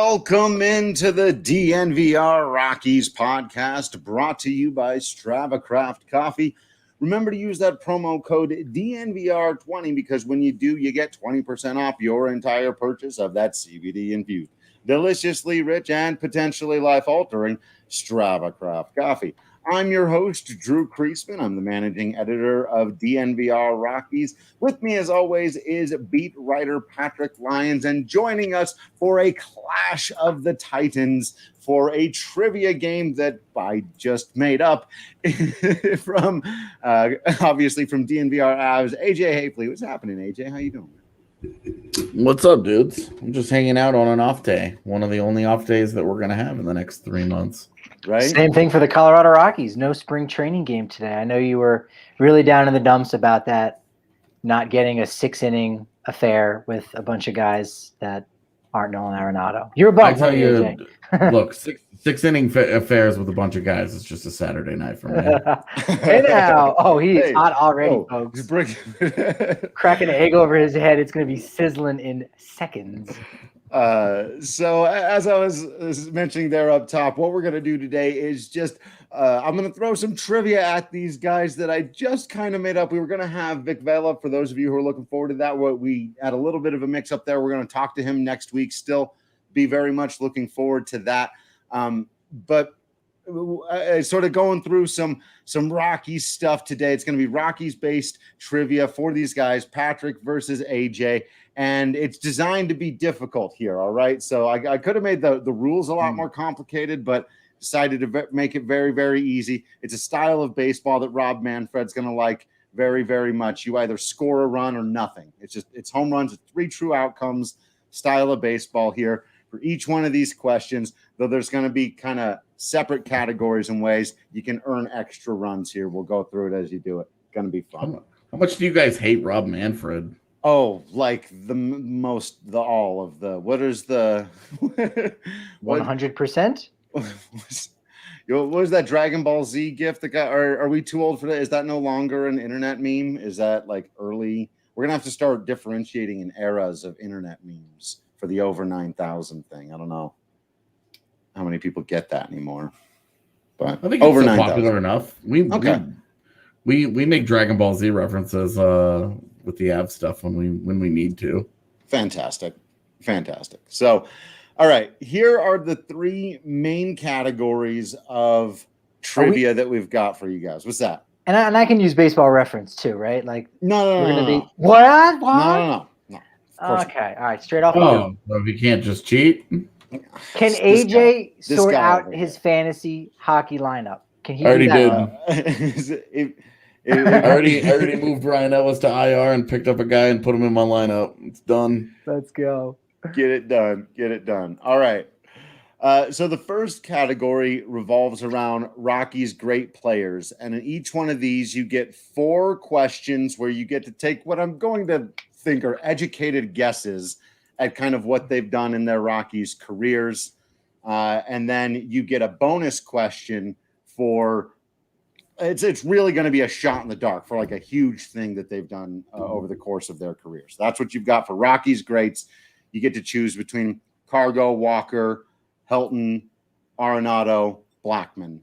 Welcome into the DNVR Rockies podcast, brought to you by Strava Craft Coffee. Remember to use that promo code DNVR20 because when you do, you get 20% off your entire purchase of that CBD-infused, deliciously rich, and potentially life-altering Strava Craft Coffee. I'm your host, Drew Creasman. I'm the managing editor of DNVR Rockies. With me, as always, is beat writer Patrick Lyons, and joining us for a clash of the Titans for a trivia game that I just made up from, obviously, from DNVR Avs, AJ Hafley. What's happening, AJ? How you doing? What's up, dudes? I'm just hanging out on an off day. One of the only off days that we're going to have in the next 3 months. Right? Same thing for the Colorado Rockies. No spring training game today. I know you were really down in the dumps about that, not getting a 6-inning affair with a bunch of guys that aren't Nolan Arenado. You're a bummer. I tell you, look, six inning affairs with a bunch of guys is just a Saturday night for me. Hey now. Oh, he is hot already, folks. Cracking an egg over his head. It's going to be sizzling in seconds. So as I was mentioning there up top, what we're going to do today is just I'm going to throw some trivia at these guys that I just kind of made up. We were going to have Vic Vela, for those of you who are looking forward to that. We had a little bit of a mix up there. We're going to talk to him next week. Still be very much looking forward to that. But sort of going through some Rockies stuff today. It's going to be Rockies-based trivia for these guys, Patrick versus AJ. And it's designed to be difficult here, all right? So I could have made the rules a lot more complicated, but decided to make it very, very easy. It's a style of baseball that Rob Manfred's going to like very, very much. You either score a run or nothing. It's home runs, it's 3 true outcomes style of baseball here. For each one of these questions, though there's going to be kind of separate categories and ways you can earn extra runs here. We'll go through it as you do it. Going to be fun. How much do you guys hate Rob Manfred? Oh, like all of the, what is the 100%? What was that Dragon Ball Z gift that got, are we too old for that? Is that no longer an internet meme? Is that like early? We're going to have to start differentiating in eras of internet memes for the over 9,000 thing. I don't know how many people get that anymore, but I think over it's 9,000. popular enough. We make Dragon Ball Z references with the Av stuff when we need to. Fantastic. So, all right, here are the 3 main categories of trivia that we've got for you guys. What's that? And I can use baseball reference too, right? Like No. What? No. Okay, all right, straight off. Oh, so if you can't just cheat? Can AJ sort out his fantasy hockey lineup? Can he? Already did. I already moved Ryan Ellis to IR and picked up a guy and put him in my lineup. It's done. Let's go. Get it done. All right. So the first category revolves around Rockies' great players. And in each one of these, you get 4 questions where you get to take what I'm going to think are educated guesses at kind of what they've done in their Rockies careers. And then you get a bonus question for it's really going to be a shot in the dark for like a huge thing that they've done over the course of their careers. That's what you've got for Rockies greats. You get to choose between Cargo, Walker, Helton, Arenado, Blackman.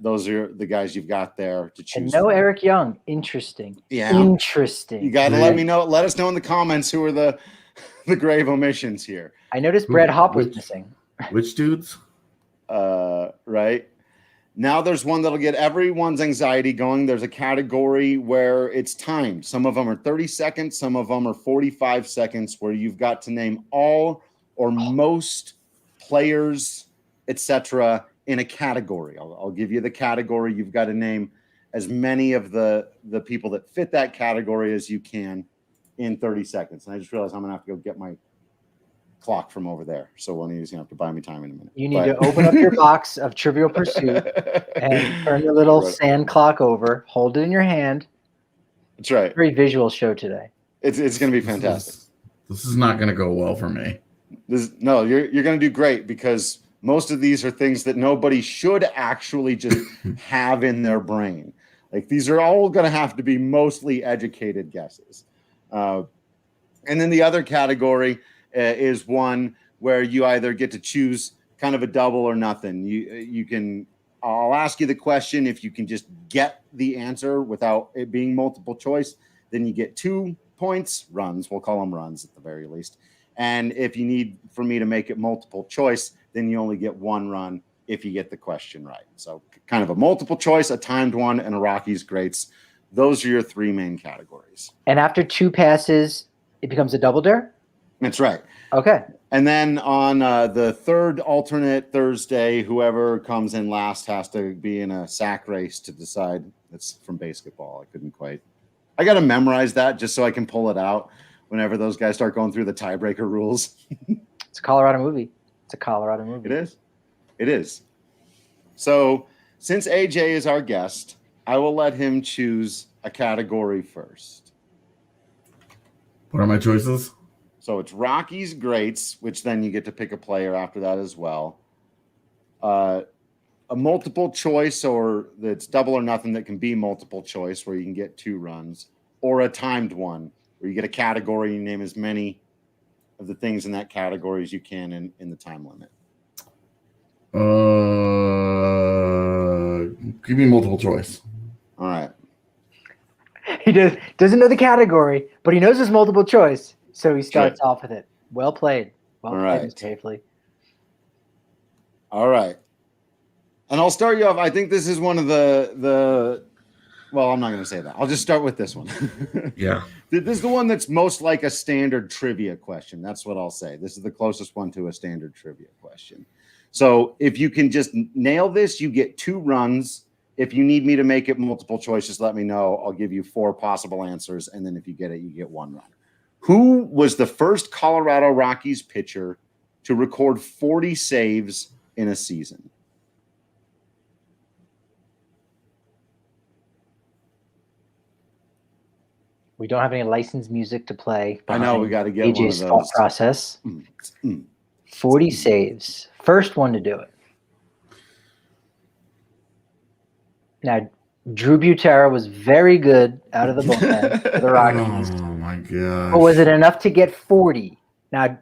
Those are the guys you've got there to choose. And no Eric Young. Interesting. Yeah. Interesting. You got to let me know. Let us know in the comments who are the grave omissions here. I noticed Brad Hopp was missing. Which dudes? Right. Now there's one that'll get everyone's anxiety going. There's a category where it's timed. Some of them are 30 seconds. Some of them are 45 seconds where you've got to name all or most players, etc. in a category. I'll give you the category. You've got to name as many of the people that fit that category as you can in 30 seconds. And I just realized I'm going to have to go get my clock from over there. So one of you is going to have to buy me time in a minute. You need to open up your box of Trivial Pursuit and turn the little sand clock over. Hold it in your hand. That's right. Very visual show today. It's going to be fantastic. This is not going to go well for me. No, you're going to do great because most of these are things that nobody should actually just have in their brain. Like these are all going to have to be mostly educated guesses. And then the other category is one where you either get to choose kind of a double or nothing. You can. I'll ask you the question. If you can just get the answer without it being multiple choice, then you get 2 points, runs. We'll call them runs at the very least. And if you need for me to make it multiple choice, then you only get 1 run if you get the question right. So kind of a multiple choice, a timed one, and a Rockies greats. Those are your 3 main categories. And after 2 passes, it becomes a double dare? That's right. Okay. And then on the third alternate Thursday, whoever comes in last has to be in a sack race to decide. That's from basketball. I got to memorize that just so I can pull it out whenever those guys start going through the tiebreaker rules. It's a Colorado movie. It's a Colorado movie. It is. It is. So since AJ is our guest, I will let him choose a category first. What are my choices? So it's Rockies greats, which then you get to pick a player after that as well. A multiple choice, or that's double or nothing that can be multiple choice, where you can get 2 runs, or a timed one, where you get a category and you name as many of the things in that category as you can in the time limit. Give me multiple choice. All right. He doesn't know the category, but he knows it's multiple choice, so he starts off with it. Well played. Well played, Mr. Hafley. All right. And I'll start you off. I think this is one of the well, I'm not going to say that. I'll just start with this one. Yeah. This is the one that's most like a standard trivia question. That's what I'll say. This is the closest one to a standard trivia question. So if you can just nail this, you get 2 runs. If you need me to make it multiple choice, just let me know. I'll give you 4 possible answers. And then if you get it, you get 1 run. Who was the first Colorado Rockies pitcher to record 40 saves in a season? We don't have any licensed music to play. I know, we got to get AJ's one of those. thought process. 40 saves. First one to do it. Now, Drew Butera was very good out of the bullpen for the Rockies. Oh, my God. But was it enough to get 40? Now,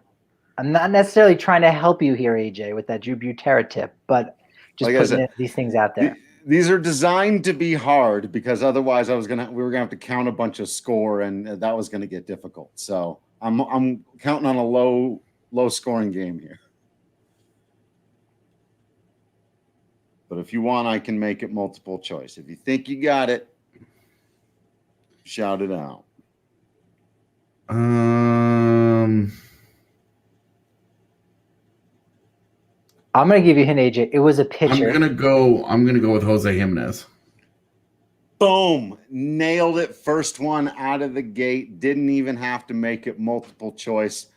I'm not necessarily trying to help you here, AJ, with that Drew Butera tip, but just putting these things out there. These are designed to be hard, because otherwise we were gonna have to count a bunch of score, and that was gonna get difficult. So I'm counting on a low scoring game here. But if you want, I can make it multiple choice. If you think you got it, shout it out. I'm gonna give you a hint, AJ. It was a pitcher. I'm gonna go with Jose Jimenez. Boom. Nailed it. First one out of the gate. Didn't even have to make it multiple choice.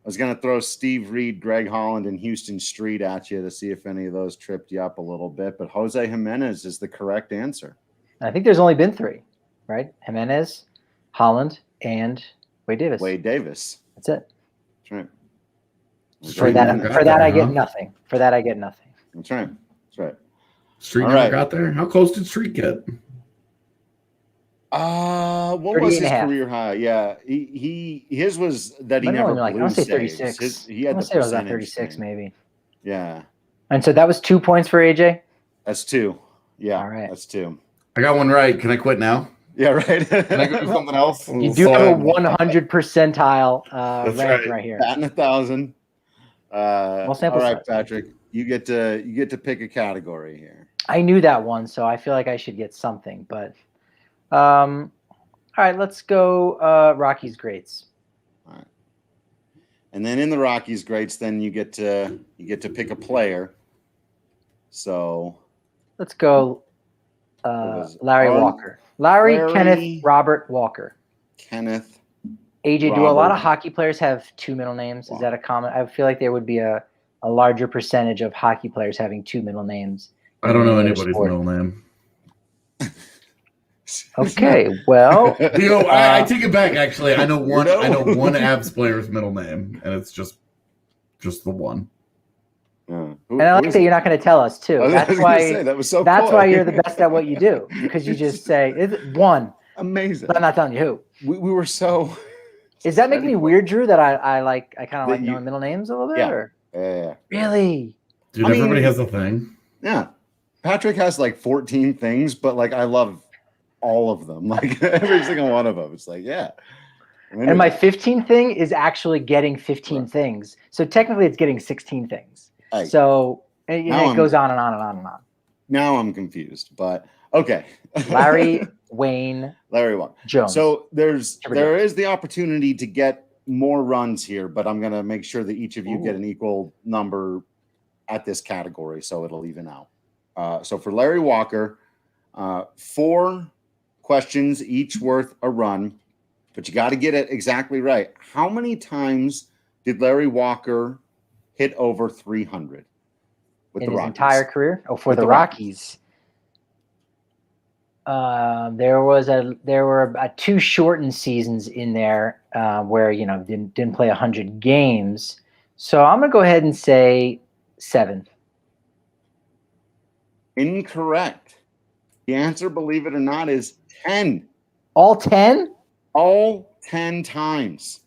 I was going to throw Steve Reed, Greg Holland, and Houston Street at you to see if any of those tripped you up a little bit. But Jose Jimenez is the correct answer. I think there's only been 3, right? Jimenez, Holland, and Wade Davis. Wade Davis. That's it. That's right. For that, I get nothing. For that, I get nothing. That's right. That's right. Street never got there. How close did Street get? What was his career high? Yeah, his was that he never blew I want to say saves. 36. He had I want the to say it was about percentage 36, thing. maybe. Yeah. And so that was 2 points for AJ. That's 2. Yeah. All right. That's 2. I got one right. Can I quit now? Yeah. Right. Can I go do something else? You do have a 100 percentile rank right here. Batting 1,000. All sample right, size. Patrick. You get to pick a category here. I knew that one, so I feel like I should get something. But all right, let's go Rockies greats. All right. And then in the Rockies greats, then you get to pick a player. So let's go Larry Walker. Larry Kenneth Robert Walker. Kenneth. AJ, do a lot of hockey players have 2 middle names? Is that a common? I feel like there would be a larger percentage of hockey players having 2 middle names. I don't know anybody's middle name. Okay, well, I take it back. Actually, I know one. I know one Avs player's middle name, and it's just the one. And I like that you're not going to tell us too. That's why. That was so. That's cool. why you're the best at what you do, because you just say it's one. Amazing. But I'm not telling you who. We were so Is that making me weird, Drew? That I kind of That like you- knowing middle names a little bit? Yeah. Or? Yeah. Really? Dude, I mean- everybody has a thing. Yeah. Patrick has like 14 things, but like I love all of them. Like every single one of them. It's like, yeah. And my 15 thing is actually getting 15 Right. things. So technically it's getting 16 things. Hey, So and Now it goes on and on and on and on. now I'm confused, but okay. Larry, Wayne, Larry Walker. Jones. So there Everybody. is the opportunity to get more runs here, but I'm going to make sure that each of you get an equal number at this category, so it'll even out. So for Larry Walker, 4 questions, each worth a run, but you got to get it exactly right. How many times did Larry Walker hit over 300 with in the his Rockies? entire career? Oh, for With the the Rockies. There were 2 shortened seasons in there where didn't play 100 games. So I'm gonna go ahead and say 7. Incorrect. The answer, believe it or not, is 10. All 10? All 10 times.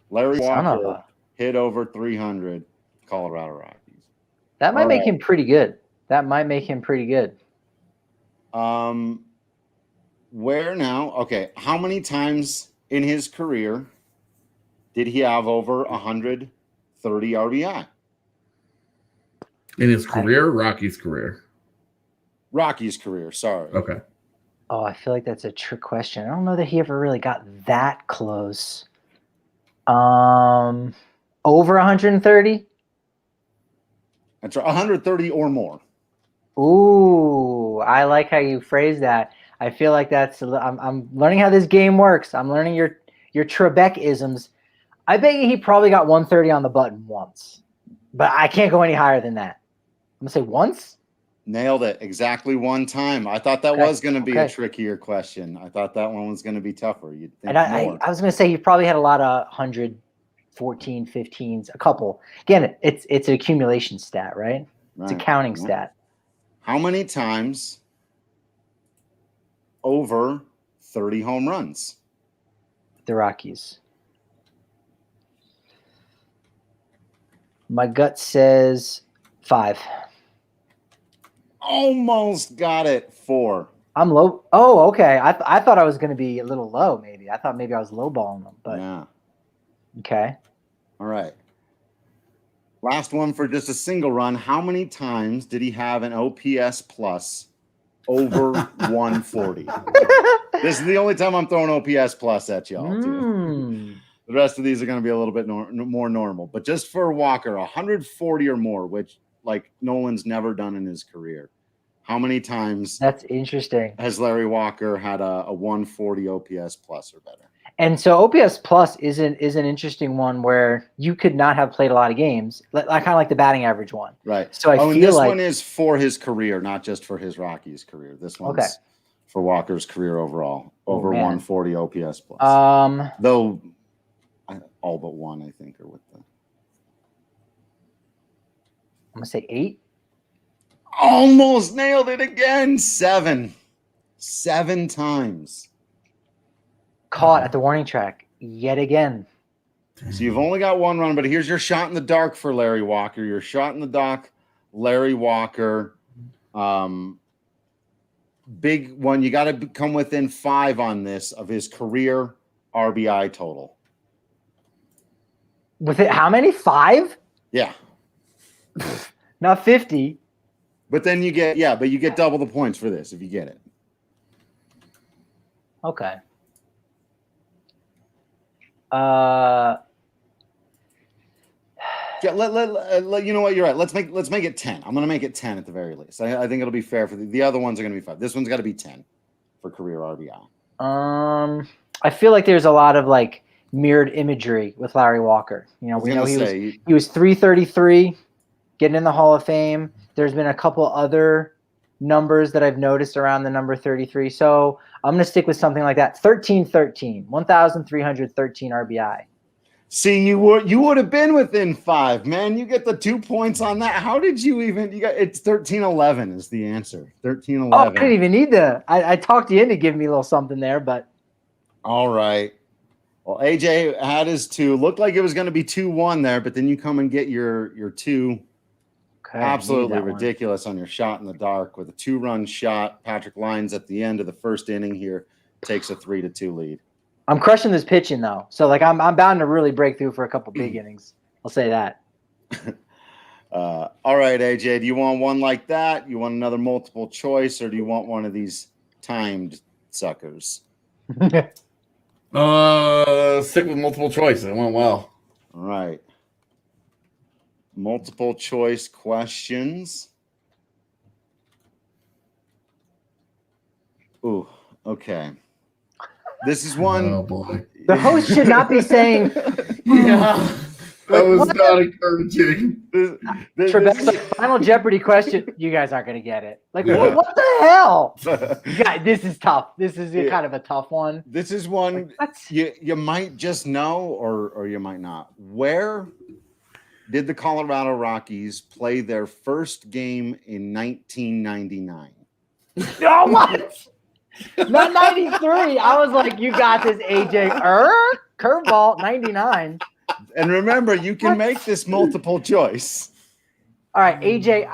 Larry Son of Walker a. hit over 300 Colorado Rockies. That might All make right. him pretty good. That might make him pretty good. Where now? Okay, how many times in his career did he have over 130 RBI? In his career, Rocky's career. Rocky's career, sorry. Okay. Oh, I feel like that's a trick question. I don't know that he ever really got that close. Over 130? That's right, 130 or more. Ooh, I like how you phrase that. I feel like I'm learning how this game works. I'm learning your Trebek-isms. I bet you he probably got 130 on the button once, but I can't go any higher than that. I'm gonna say once. Nailed it. Exactly one time. I thought that Okay, was going to be a okay. trickier question. I thought that one was going to be tougher. You'd think And I more. was gonna say he probably had a lot of 114, 15s, a couple. Again, it's an accumulation stat, right? It's a Right. counting Yeah. stat. How many times over 30 home runs? The Rockies. My gut says 5. Almost got it. 4. I'm low. Oh, okay. I thought I was going to be a little low. Maybe I thought maybe I was lowballing them, but Yeah. okay. All right. Last one for just a single run. How many times did he have an OPS plus over 140? This is the only time I'm throwing OPS plus at y'all, too. The rest of these are going to be a little bit more normal. But just for Walker, 140 or more, which like Nolan's never done in his career. How many times That's interesting. has Larry Walker had a 140 OPS plus or better? And so OPS plus is an interesting one where you could not have played a lot of games, like kind of like the batting average one. Right. So I and feel this like one is for his career, not just for his Rockies career. This one's Okay. for Walker's career overall, over man. 140 OPS plus. Though all but one, I think, are with the. I'm gonna say 8. Almost nailed it again. 7 times. Caught at the warning track yet again. So you've only got one run, but here's your shot in the dark for Larry Walker. Your shot in the dark, Larry Walker. Big one. You got to come within 5 on this of his career RBI total. With it, how many? 5? Yeah. Not 50. But then you get, but you get double the points for this if you get it. Okay. Yeah, you know what? You're right. Let's make it 10. I'm gonna make it 10 at the very least. I think it'll be fair for the other ones are gonna be 5. This one's got to be 10 for career RBI. I feel like there's a lot of like mirrored imagery with Larry Walker. You know, he was 333, getting in the Hall of Fame. There's been a couple other numbers that I've noticed around the number 33. So I'm gonna stick with something like that. 1313, 1,313 RBI. See, you would have been within 5, man. You get the 2 points on that. How did you even? It's 1311 is the answer. 1311. Oh, I didn't even need I talked you into giving me a little something there, but all right. Well, AJ had his 2. Looked like it was going to be 2-1 there, but then you come and get your 2. Okay, Absolutely ridiculous on your shot in the dark with a 2-run shot. Patrick Lyons at the end of the first inning here takes a 3-2 lead. I'm crushing this pitching though, so like I'm bound to really break through for a couple big innings. I'll say that. All right, AJ, do you want one like that? You want another multiple choice, or do you want one of these timed suckers? Stick with multiple choice. It went well. All right. Multiple choice questions. Ooh, okay. This is one. Oh boy. The host should not be saying, Yeah. That was not encouraging. Trebek's like, Final Jeopardy question. You guys aren't going to get it. Like, Yeah. what the hell? Yeah, this is tough. This is kind of a tough one. This is one you might just know or you might not. Where did the Colorado Rockies play their first game in 1999? Oh, what? Not 93. I was like, you got this, AJ. Curveball, 99. And remember, you can make this multiple choice. All right, AJ,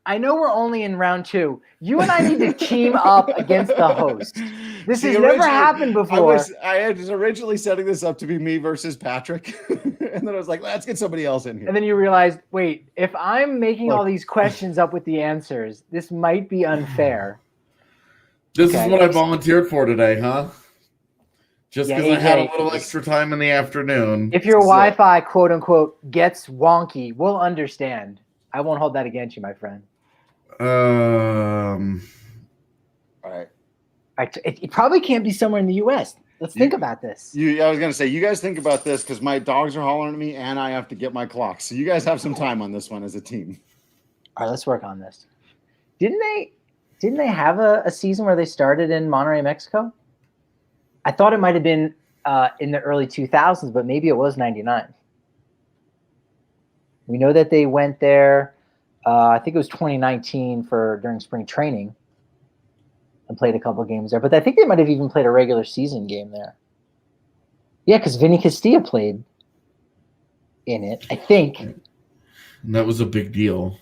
I know we're only in round 2. You and I need to team up against the host. This has never happened before. I was originally setting this up to be me versus Patrick. And then I was like, let's get somebody else in here. And then you realized, wait, if I'm making all these questions up with the answers, this might be unfair. This is what I volunteered for today, huh? Just because I had a AJ, little extra time in the afternoon. If your Wi-Fi, quote unquote, gets wonky, we'll understand. I won't hold that against you, my friend. All right. It probably can't be somewhere in the U.S. Let's think about this. I was going to say, you guys think about this because my dogs are hollering at me and I have to get my clock. So you guys have some time on this one as a team. All right, let's work on this. Didn't they have a season where they started in Monterrey, Mexico? I thought it might have been in the early 2000s, but maybe it was 99. We know that they went there. I think it was 2019 during spring training and played a couple games there. But I think they might have even played a regular season game there. Yeah, because Vinny Castilla played in it, I think. And that was a big deal.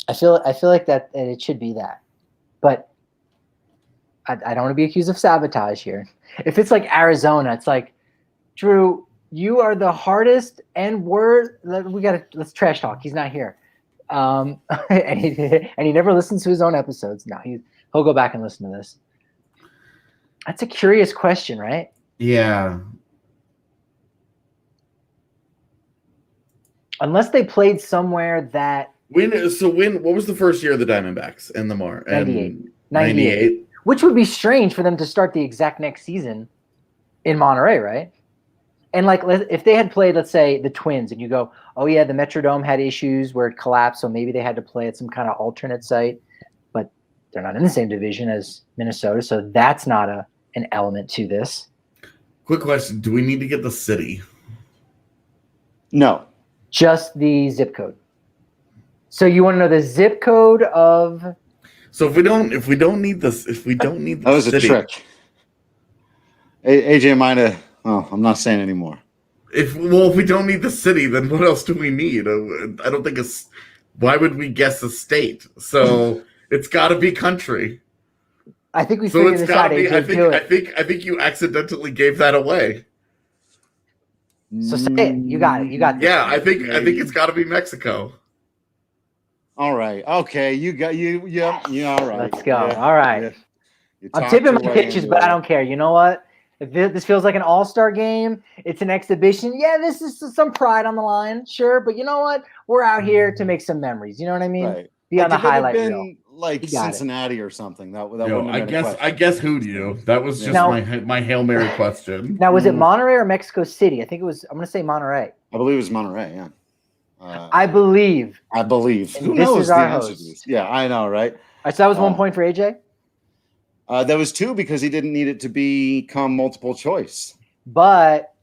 I feel like that it should be that. But I don't want to be accused of sabotage here. If it's like Arizona, it's like, Drew, you are the hardest let's trash talk. He's not here. And he never listens to his own episodes. No, he'll go back and listen to this. That's a curious question, right? Yeah. Unless they played somewhere that What was the first year of the Diamondbacks in the 98. Which would be strange for them to start the exact next season in Monterrey, right? And like, if they had played, let's say, the Twins, and you go, oh yeah, the Metrodome had issues where it collapsed, so maybe they had to play at some kind of alternate site, but they're not in the same division as Minnesota, so that's not an element to this. Quick question: do we need to get the city? No, just the zip code. So you want to know the zip code of? So if we don't need the that was city, a trick. AJ might have. Oh, I'm not saying anymore. If we don't need the city, then what else do we need? I don't think it's. Why would we guess a state? So it's got to be country. I think we figured this out. AJ, I think you accidentally gave that away. So say it. You got it. You got this. Yeah, I think it's got to be Mexico. All right. Okay. You all right. Let's go. Yeah. All right. Yeah. I'm tipping my pitches, but I don't care. You know what? If this feels like an all-star game, it's an exhibition. Yeah, this is some pride on the line, sure. But you know what? We're out here to make some memories. You know what I mean? Right. Be on the highlight reel. Like Cincinnati or something. That I guess who'd you? That was just my Hail Mary question. Now, was it Monterrey or Mexico City? I think it was. I'm going to say Monterrey. I believe it was Monterrey. Yeah. I believe. Who this knows is our the answer host. to this? Yeah, I know, right? All right, so that was 1 point for AJ. That was 2 because he didn't need it to become multiple choice. But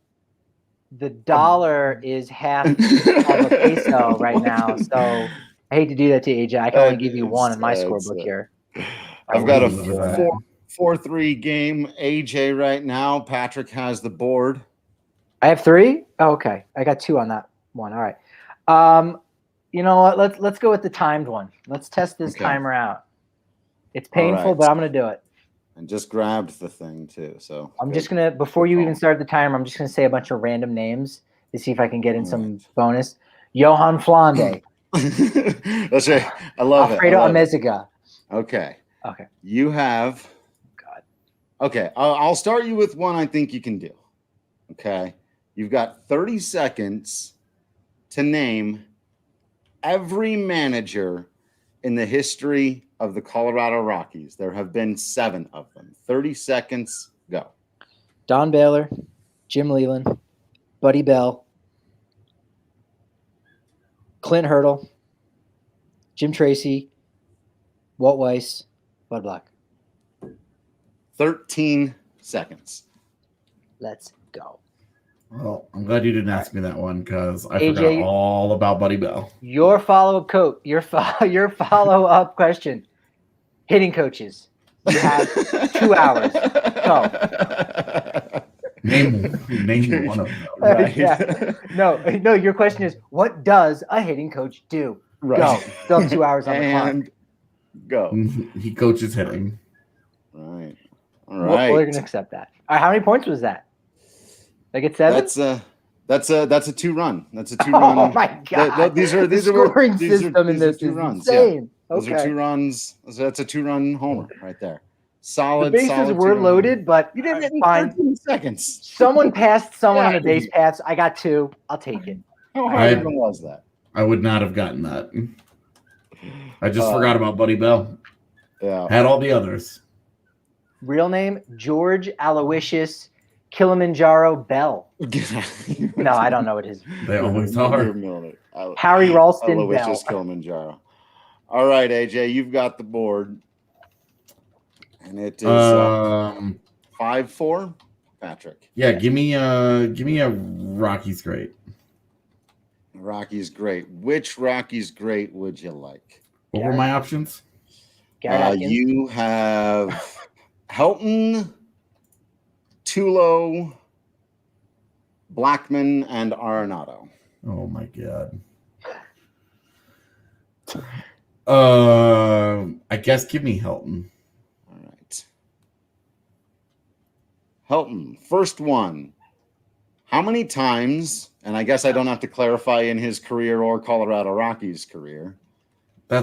the dollar is half of a peso right now, so I hate to do that to AJ. I can only give you 1 in my scorebook here. I've got a 4-3 game. AJ right now. Patrick has the board. I have 3? Oh, okay. I got 2 on that one. All right. You know what? Let's go with the timed one. Let's test this timer out. It's painful, right. but I'm going to do it. And just grabbed the thing too. So I'm just going to, before you even start the timer, I'm just going to say a bunch of random names to see if I can get in some bonus. Johan Flande. That's right. I love Alfredo it. Amezaga. Okay. Okay. You have. God. Okay. I'll start you with one I think you can do. Okay. You've got 30 seconds to name every manager in the history of the Colorado Rockies. There have been 7 of them. 30 seconds, go. Don Baylor, Jim Leland, Buddy Bell, Clint Hurdle, Jim Tracy, Walt Weiss, Bud Black. 13 seconds. Let's go. Well, I'm glad you didn't ask me that one because I AJ, forgot all about Buddy Bell. Your follow-up follow-up question. Hitting coaches. You have 2 hours. Go. Name one of them. Right. Yeah. No, your question is, what does a hitting coach do? Right. Go. Still have 2 hours on the clock. And go. He coaches hitting. Right. All right. We're going to accept that. All right, how many points was that? Like it's 7? That's a 2-run. That's a 2-run. Oh my god! These are the scoring system in this 2 is runs. insane. Yeah. Those are 2 runs. That's a 2-run homer right there. Solid. The bases solid were 2-run. loaded, but You did it in fine. 13 seconds. Someone passed someone on the base paths. I got 2. I'll take it. How hard even was that? I would not have gotten that. I just forgot about Buddy Bell. Yeah. Had all the others. Real name George Aloysius Kilimanjaro Bell. No, I don't know what his. They always are. Harry Ralston Aloysius Bell. Kilimanjaro. All right, AJ, you've got the board, and it is 5-4. Patrick. Yeah, give me a Rockies great. Rockies great. Which Rockies great would you like? What were my options? You have Helton, Tulo, Blackman, and Arenado. Oh my god. I guess give me Helton. All right. Helton, first one. How many times, and I guess I don't have to clarify in his career or Colorado Rockies career,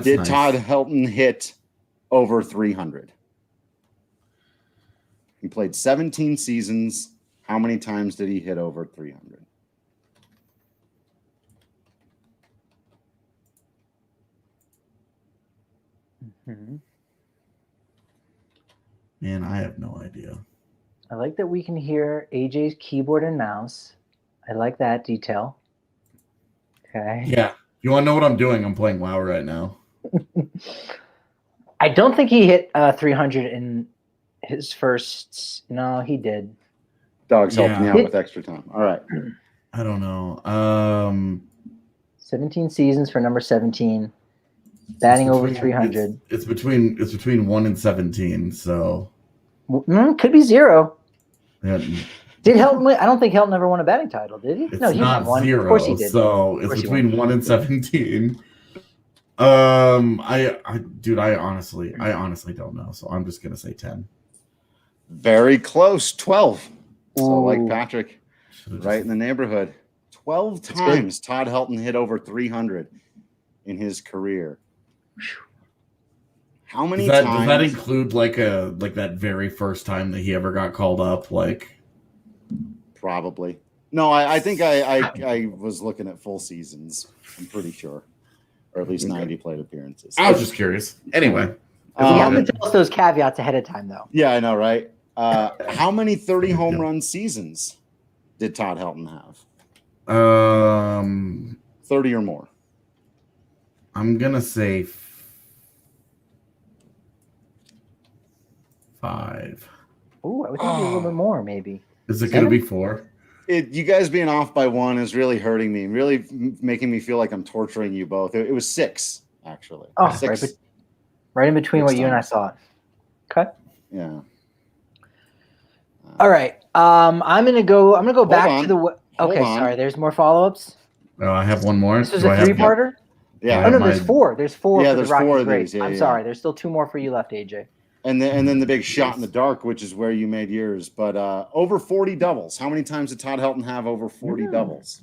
did nice. Todd Helton hit over 300? He played 17 seasons. How many times did he hit over 300? Mm-hmm. Man, I have no idea. I like that we can hear AJ's keyboard and mouse. I like that detail. Okay. Yeah. You want to know what I'm doing? I'm playing WoW right now. I don't think he hit 300 in his first. No, he did. Dog's helping me out with extra time. All right. I don't know. 17 seasons for number 17. Batting over 300. It's between 1 and 17, so could be 0. Yeah. Did Helton win? I don't think Helton ever won a batting title, did he? It's no, he not won one. 0. Of course he did. So it's between 1 and 17. I honestly don't know. So I'm just gonna say 10. Very close. 12. So Ooh. like Patrick, right in the neighborhood. 12 times Todd Helton hit over 300 in his career. How many times? Does that include like that very first time that he ever got called up? Like, probably. No, I think I was looking at full seasons. I'm pretty sure, or at least 90 plate appearances. I was just curious. Anyway, you have to tell us those caveats ahead of time, though. Yeah, I know, right? How many 30 home run seasons did Todd Helton have? 30 or more. I'm gonna say 5. Ooh, I was thinking a little bit more, maybe. Is it going to be 4? You guys being off by 1 is really hurting me, really making me feel like I'm torturing you both. It was 6, actually. Oh, 6. right in between what you and I thought. Okay. Yeah. All right. I'm gonna go back to the. Hold Okay, on. sorry. There's more follow-ups. Oh, I have one more. This was a three-parter. Yeah. Oh no, there's four. There's four. Yeah, for there's the Rockies 4 of great. these. Yeah, I'm yeah. sorry. There's still 2 more for you left, AJ. And then the big shot in the dark, which is where you made yours. But over 40 doubles. How many times did Todd Helton have over 40 doubles?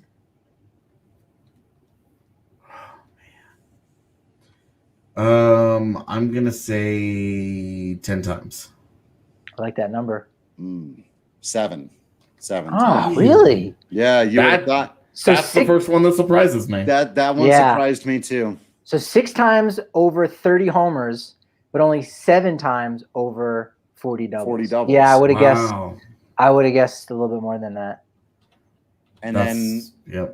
I'm gonna say 10 times. I like that number. 7. 7 Oh, times. really? Yeah, That's the first one that surprises me. That one surprised me too. So 6 times over 30 homers, but only 7 times over 40 doubles. 40 doubles. Yeah, I would have Wow. guessed. I would have guessed a little bit more than that. And then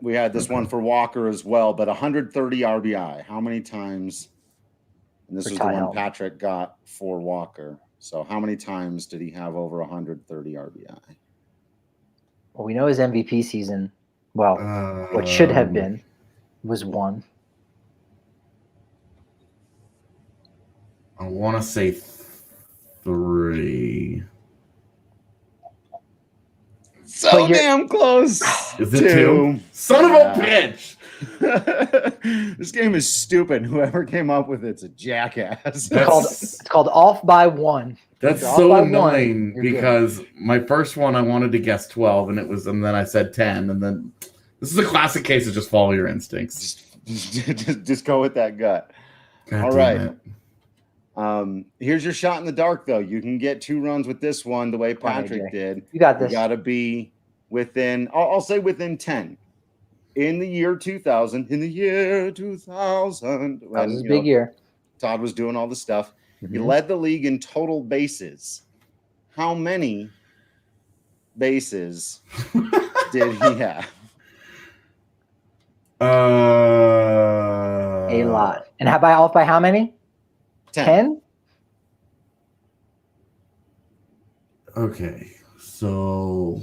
we had this one for Walker as well, but 130 RBI. How many times? And this For was the Todd one Helton. Patrick got for Walker. So how many times did he have over 130 RBI? Well, we know his MVP season. Well, what should have been was 1. I want to say 3. So damn close. Is it 2? Son of a bitch! This game is stupid. Whoever came up with it's a jackass. It's called off by 1. That's If you're so off by annoying 1, you're because my first one I wanted to guess 12 and then I said 10 and then this is a classic case of just follow your instincts. Just go with that gut. God All damn right. it. Here's your shot in the dark, though. You can get 2 runs with this one the way Patrick did. You got this. You got to be within, I'll say within 10. In the year 2000. In the year 2000. That was a big year. Todd was doing all the stuff. Mm-hmm. He led the league in total bases. How many bases did he have? A lot. And off by how many? 10? Okay, so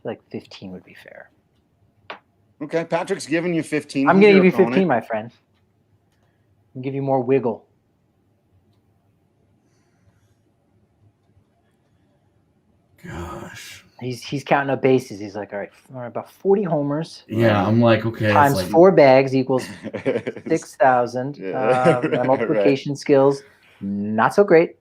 Like 15 would be fair. Okay, Patrick's giving you 15. I'm going to give you 15, my friend. I'll give you more wiggle. gosh. He's counting up bases. He's like, all right, about 40 homers. Yeah, I'm like, okay. Times like, 4 bags equals 6,000. Yeah, My multiplication skills, not so great.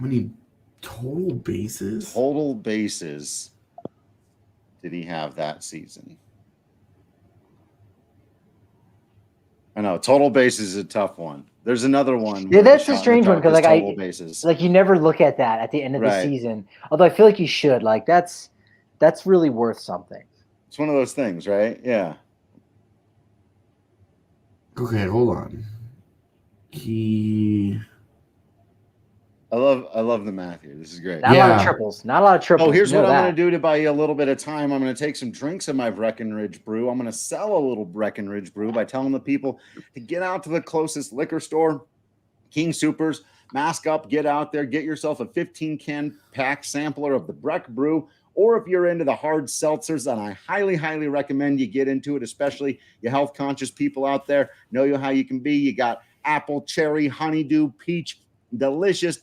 how many total bases? Total bases did he have that season? I know total bases is a tough one. There's another one. Yeah, that's a strange one because total bases. Like you never look at that at the end of the season. Although I feel like you should. Like that's really worth something. It's one of those things, right? Yeah. Okay, hold on. I love the math here. This is great. Not a lot of triples. Not a lot of triples. Oh, here's what I'm going to do to buy you a little bit of time. I'm going to take some drinks in my Breckenridge brew. I'm going to sell a little Breckenridge brew by telling the people to get out to the closest liquor store, King Soopers, mask up, get out there, get yourself a 15-can pack sampler of the Breck brew. Or if you're into the hard seltzers, then I highly, highly recommend you get into it, especially you health-conscious people out there. Know how you can be. You got apple, cherry, honeydew, peach, delicious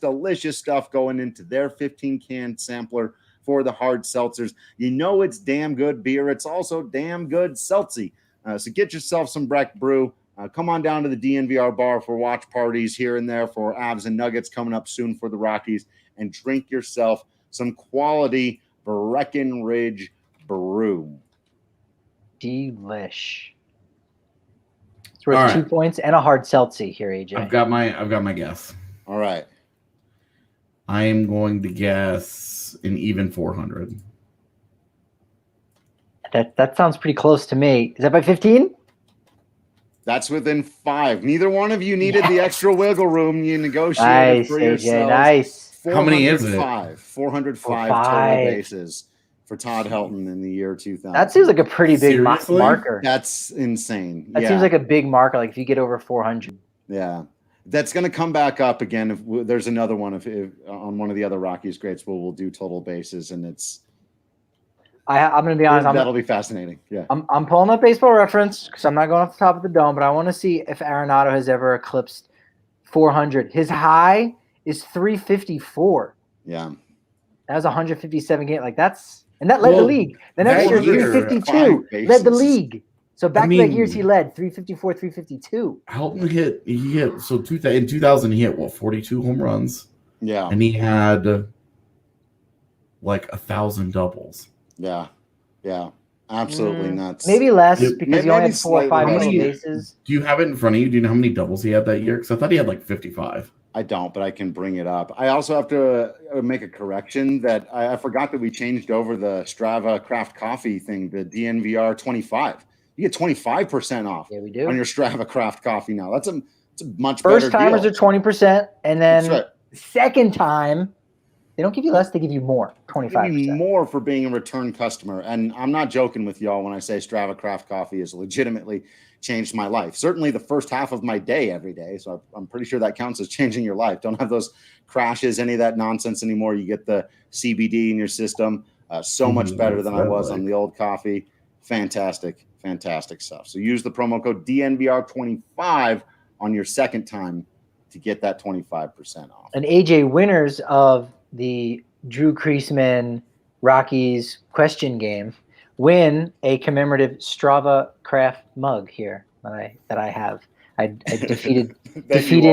stuff going into their 15-can sampler for the hard seltzers. You know it's damn good beer. It's also damn good seltzy. So get yourself some Breck brew. Come on down to the DNVR bar for watch parties here and there for Avs and Nuggets coming up soon for the Rockies, and drink yourself some quality Breckenridge brew. Delish. It's worth 2 points and a hard seltzy here, AJ. I've got my guess. All right. I am going to guess an even 400. That sounds pretty close to me. Is that by 15? That's within 5. Neither one of you needed the extra wiggle room. You negotiated for yourselves. Nice. How many is it? 405 total bases for Todd Helton in the year 2000. That seems like a pretty big marker. That's insane. That seems like a big marker. Like if you get over 400. Yeah. That's going to come back up again. If there's another one, if on one of the other Rockies greats, we'll do total bases, and it's. I'm going to be honest. That'll be fascinating. Yeah. I'm pulling up Baseball Reference because I'm not going off the top of the dome, but I want to see if Arenado has ever eclipsed 400. His high is 354. Yeah. That was 157 game. Like and that led the league. The next year, year, 352 led the league. So back-to-back years, he led 354, 352. Helton hit in 2000 he hit 42 home runs. Yeah. And he had like 1,000 doubles. Yeah. Yeah. Absolutely nuts. Maybe less because he only had 4 or 5 slightly bases. Do you have it in front of you? Do you know how many doubles he had that year? Because I thought he had like 55. I don't, but I can bring it up. I also have to make a correction that I forgot that we changed over the Strava craft coffee thing, the DNVR 25. You get 25% off. Yeah, we do. On your Strava craft coffee now. That's a much First better timers deal. are 20%, and then That's right. second time, they don't give you less, they give you more, 25%. Give you more for being a return customer. And I'm not joking with y'all when I say Strava craft coffee has legitimately changed my life. Certainly the first half of my day every day. So I'm pretty sure that counts as changing your life. Don't have those crashes, any of that nonsense anymore. You get the CBD in your system. So much better than I was on the old coffee. Fantastic stuff. So use the promo code DNVR25 on your second time to get that 25% off. And AJ, winners of the Drew Creasman Rockies question game win a commemorative Strava craft mug here that I have. I defeated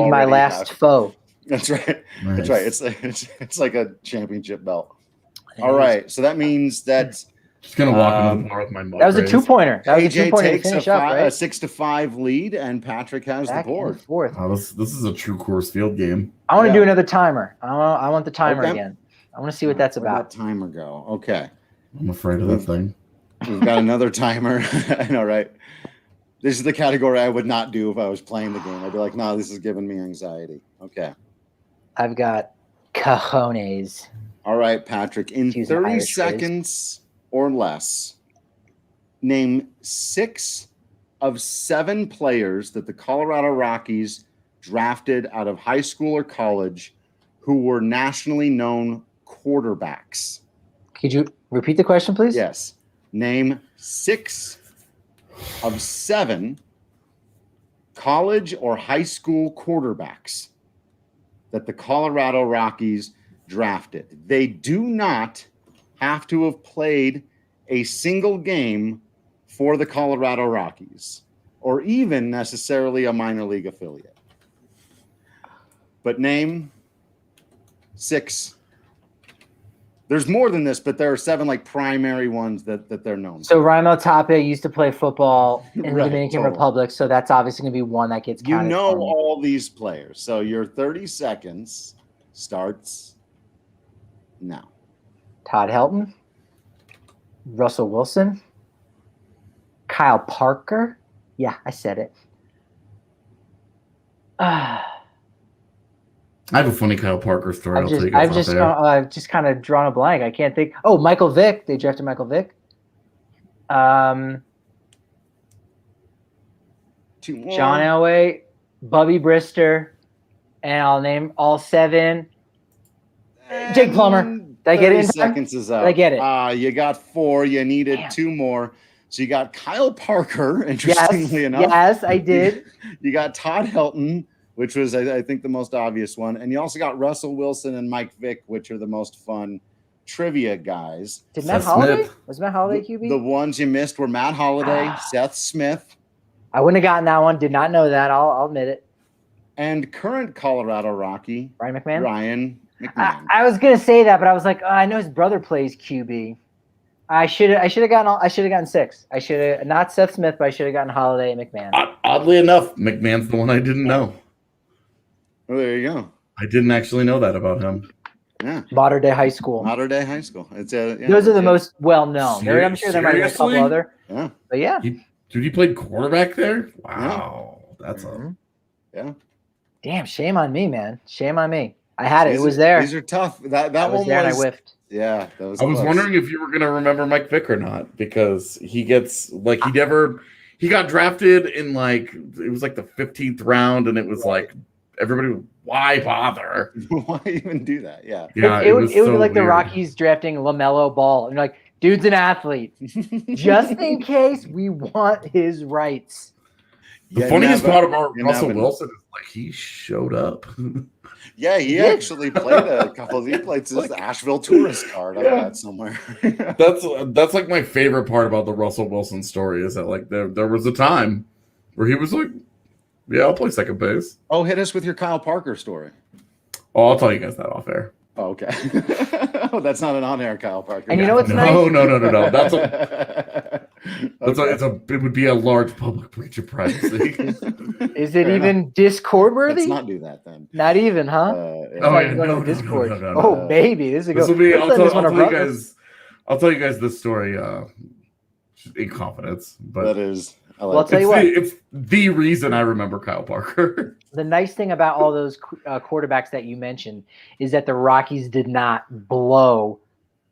my last foe. That's right. Nice. That's right. It's like a championship belt. All right. So that means that Just gonna walk into the bar with my mug. that was a 2-pointer. That was a AJ 2-pointer to takes finish a up, right? 6-5 lead, and Patrick has Back the board. and forth. Oh, this is a true Coors Field game. I want to do another timer. I want the timer Okay. again. I want to see what that's Where'd about. that timer go? Okay. I'm afraid of that thing. We've got another timer. I know, right? This is the category I would not do if I was playing the game. I'd be like, no, this is giving me anxiety. Okay. I've got cojones. All right, Patrick. In Use an 30 Irish phrase. seconds or less, name 6 of 7 players that the Colorado Rockies drafted out of high school or college who were nationally known quarterbacks. Could you repeat the question, please? Yes. Name 6 of 7 college or high school quarterbacks that the Colorado Rockies drafted. They do not have to have played a single game for the Colorado Rockies or even necessarily a minor league affiliate. But name 6. There's more than this, but there are 7 like primary ones that they're known. So Raimel Tapia used to play football in the Right, Dominican totally. Republic, so that's obviously going to be one that gets You counted. know for me. all these players. So your 30 seconds starts now. Todd Helton, Russell Wilson, Kyle Parker. Yeah, I said it. I have a funny Kyle Parker story. I've just kind of drawn a blank. I can't think. Oh, Michael Vick. They drafted Michael Vick. 2 more. John Elway, Bubby Brister, and I'll name all 7. Jake Plummer. Did I get it in 30 time? seconds is up. Did I get it? You got 4. You needed Damn. 2 more. So you got Kyle Parker, interestingly enough. Yes, I did. You got Todd Helton, which was, I think, the most obvious one. And you also got Russell Wilson and Mike Vick, which are the most fun trivia guys. Did Matt Seth Holliday? Smith. Was Matt Holliday QB? The ones you missed were Matt Holliday, Seth Smith, I wouldn't have gotten that one. Did not know that. I'll admit it. and current Colorado Rocky, Ryan McMahon. Ryan McMahon. I was gonna say that, but I was like, I know his brother plays QB. I should have gotten 6. I should have not Seth Smith, but I should have gotten Holliday and McMahon. Oddly enough, McMahon's the one I didn't know. Oh, there you go. I didn't actually know that about him. Yeah. Modern day high school. Modern day high school. It's Those are the most well known. I'm sure there might be a couple Seriously? other. Yeah. But yeah. Dude, he played quarterback there? Wow. That's a Yeah. Damn, shame on me, man. Shame on me. I had it. It was there. These are tough. That I was one there and I was. whiffed. Yeah. That was I was close. wondering if you were gonna remember Mike Vick or not, because he got drafted in like it was like the 15th round, and it was like everybody, why bother? Why even do that? Yeah. Yeah, it would be so like the weird. Rockies drafting LaMelo Ball. And like, Dude's an athlete. Just in case we want his rights. The funniest part about Russell Wilson is like he showed up. Yeah, he actually played a couple. He played his Asheville tourist card. I got somewhere. That's like my favorite part about the Russell Wilson story is that like there was a time where he was like, yeah, I'll play second base. Oh, hit us with your Kyle Parker story. Oh, I'll tell you guys that off air. Oh, okay. Oh, that's not an on-air Kyle Parker. And you know what's nice? No. It would be a large public breach of privacy. Is it even Discord worthy? Let's not do that then. Not even, huh? No, Discord. No. Oh, baby, this will be. I'll tell you guys this story in confidence. But that is. I'll tell you what. It's the reason I remember Kyle Parker. The nice thing about all those quarterbacks that you mentioned is that the Rockies did not blow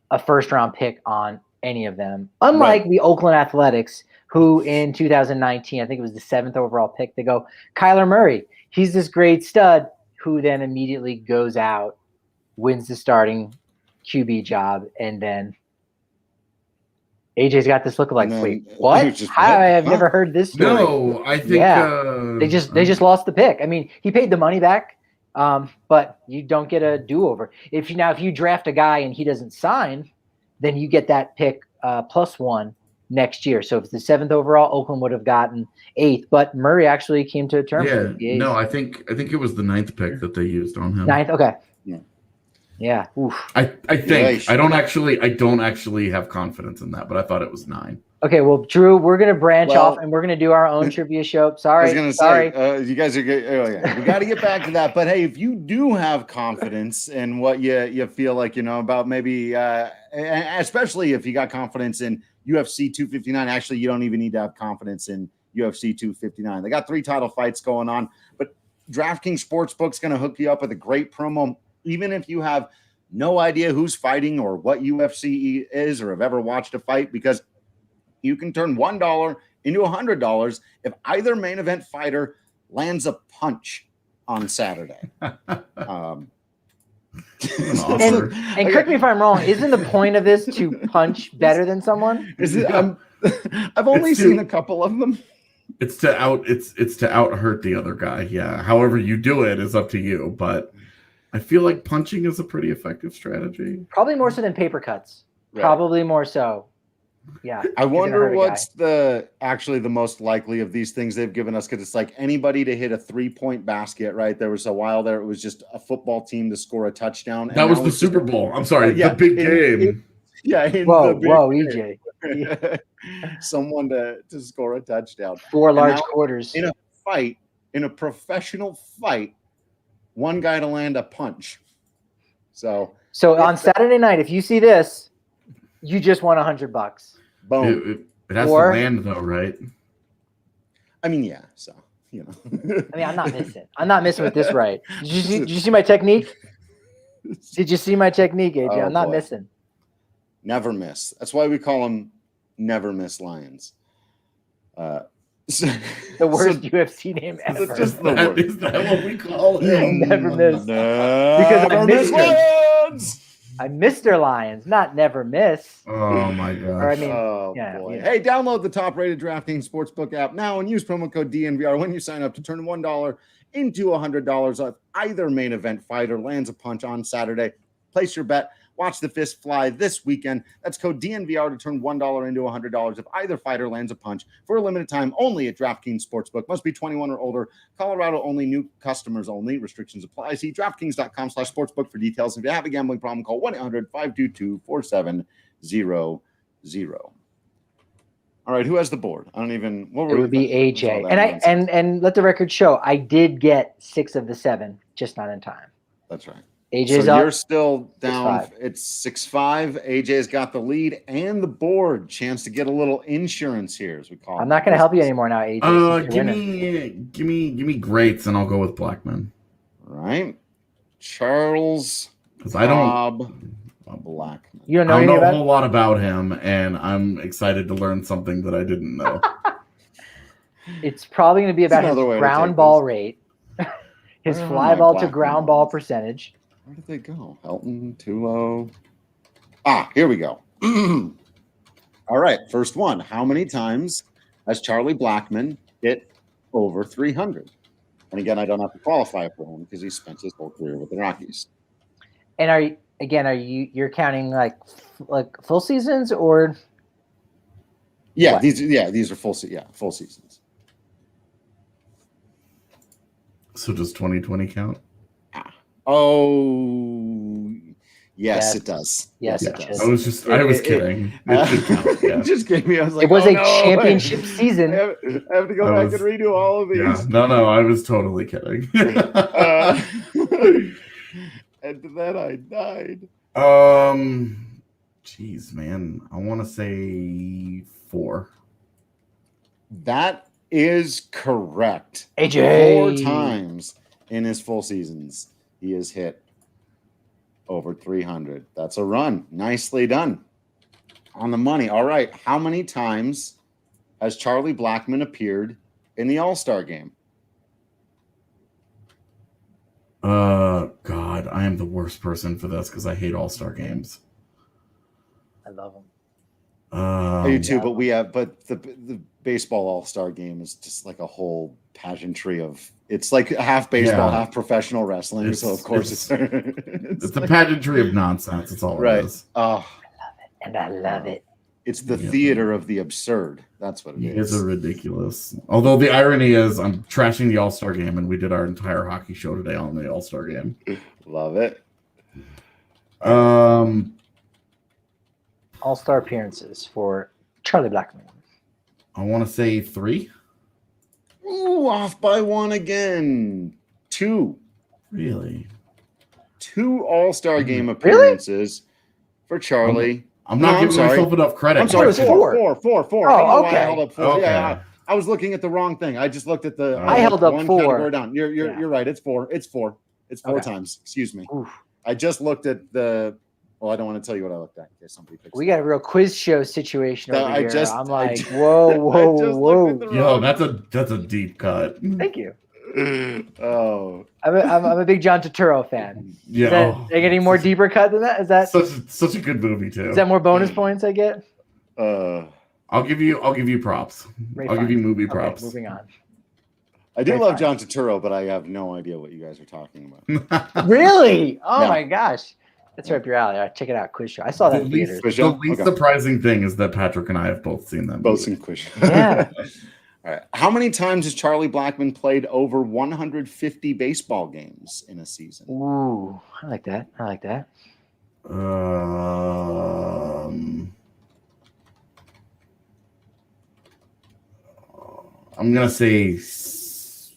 a first-round pick on any of them. Unlike the Oakland Athletics, who in 2019, I think it was the 7th overall pick, they go, Kyler Murray. He's this great stud who then immediately goes out, wins the starting QB job, and then AJ's got this look like, wait, what? I have never heard this story. No, I think they just lost the pick. I mean, he paid the money back, but you don't get a do-over. If you draft a guy and he doesn't sign, then you get that pick +1 next year. So if it's the 7th overall, Oakland would have gotten 8th, but Murray actually came to terms with the 8th. No, I think it was the 9th pick that they used on him. 9th, okay. Yeah. Oof. I think I don't actually have confidence in that, but I thought it was 9. Okay, well, Drew, we're gonna branch off and we're gonna do our own trivia show. Sorry, I was gonna say, you guys are good. Oh, yeah. We got to get back to that. But hey, if you do have confidence in what you feel like about maybe, especially if you got confidence in UFC 259, actually, you don't even need to have confidence in UFC 259. They got 3 title fights going on, but DraftKings Sportsbook's gonna hook you up with a great promo. Even if you have no idea who's fighting or what UFC is or have ever watched a fight, because you can turn $1 into $100 if either main event fighter lands a punch on Saturday. And correct me if I'm wrong, isn't the point of this to punch better than someone? I've only seen a couple of them. It's to out hurt the other guy. Yeah. However you do it is up to you, but I feel like punching is a pretty effective strategy. Probably more so than paper cuts. Right. Probably more so. Yeah. I wonder what's the most likely of these things they've given us, because it's like anybody to hit a 3-point basket, right? There was a while there it was just a football team to score a touchdown. That was the Super Bowl. I'm sorry, the big game. Whoa, EJ. Someone to score a touchdown. 4 large quarters. In a professional fight, one guy to land a punch. So on Saturday night, if you see this, you just won $100. Boom. It has to land though, right? I mean, yeah. So I mean, I'm not missing. I'm not missing with this right. Did you see my technique? Did you see my technique, AJ? I'm not missing. Never miss. That's why we call them never miss Lions. The worst UFC name ever. Is that what we call it? Never miss. Because I missed Lions. I'm Mr. Lions, not never miss. Oh my gosh. Or I mean, boy. Hey, download the top-rated DraftKings Sportsbook app now and use promo code DNVR when you sign up to turn $1 into $100 if either main event fighter lands a punch on Saturday. Place your bet. Watch the fist fly this weekend. That's code DNVR to turn $1 into $100 if either fighter lands a punch for a limited time only at DraftKings Sportsbook. Must be 21 or older. Colorado only. New customers only. Restrictions apply. See DraftKings.com/sportsbook for details. If you have a gambling problem, call 1-800-522-4700. All right, who has the board? I don't even. It would be AJ. And let the record show, I did get 6 of the 7, just not in time. That's right. AJ's so up. You're still down. It's 6-5. AJ's got the lead and the board. Chance to get a little insurance here, as we call it. I'm not going to help you anymore now, AJ. Give me greats, and I'll go with Blackman. All right, Charles. Blackman. You don't know I know a whole lot about him, and I'm excited to learn something that I didn't know. It's probably going to be about his ground ball rate, his fly ball to ground ball percentage. Where did they go? Helton, Tulo. Here we go. All right, first one. How many times has Charlie Blackmon hit over 300? And again, I don't have to qualify for him because he spent his whole career with the Rockies. And you're counting like full seasons or? Yeah, What? these are full seasons. So does 2020 count? Oh, yes, it does. Yes, it it does. does. I was kidding. It should count. Yeah. It just gave me. I was like, It was oh, a no, championship season. I have to go back and redo all of these. Yeah. No, I was totally kidding. And then I died. Jeez, man, I want to say 4. That is correct. AJ. 4 times in his full seasons, he has hit over 300. That's a run. Nicely done. On the money. All right. How many times has Charlie Blackmon appeared in the All-Star game? God, I am the worst person for this because I hate All-Star games. I love him. I do too, but the baseball All-Star game is just like a whole pageantry of. It's like half baseball, half professional wrestling. So of course it's a pageantry of nonsense. It's all right. It is. I love it. It's the theater of the absurd. That's what it is. It's ridiculous. Although the irony is, I'm trashing the All-Star game, and we did our entire hockey show today on the All-Star game. Love it. All-Star appearances for Charlie Blackmon. I want to say 3. Ooh, off by 1 again. 2. Really? 2 All-Star game appearances for Charlie. I'm not giving myself enough credit. I'm sorry, 4. Oh, okay. I held up 4. Okay. Yeah, I was looking at the wrong thing. I just looked at the. I held up 4. Category down. You're right. It's 4. It's 4 times. Excuse me. Oof. I just looked at the. Well, I don't want to tell you what I looked at in case somebody picks. We got a real quiz show situation over here. I'm like, whoa. whoa. Yo, that's a deep cut. Thank you. Oh, I'm a big John Turturro fan. Yeah. Are you getting more deeper cut than that? Is that such a good movie too? Is that more bonus points I get? I'll give you props. I'll give you movie props. Okay, moving on. I do love John Turturro, but I have no idea what you guys are talking about. Really? Oh No. my gosh. That's right up your alley. All right, check it out. Quiz show. I saw that in theaters. The least surprising thing is that Patrick and I have both seen them. Both seen quiz show. Yeah. All right. How many times has Charlie Blackmon played over 150 baseball games in a season? Ooh, I like that. I'm gonna say 6.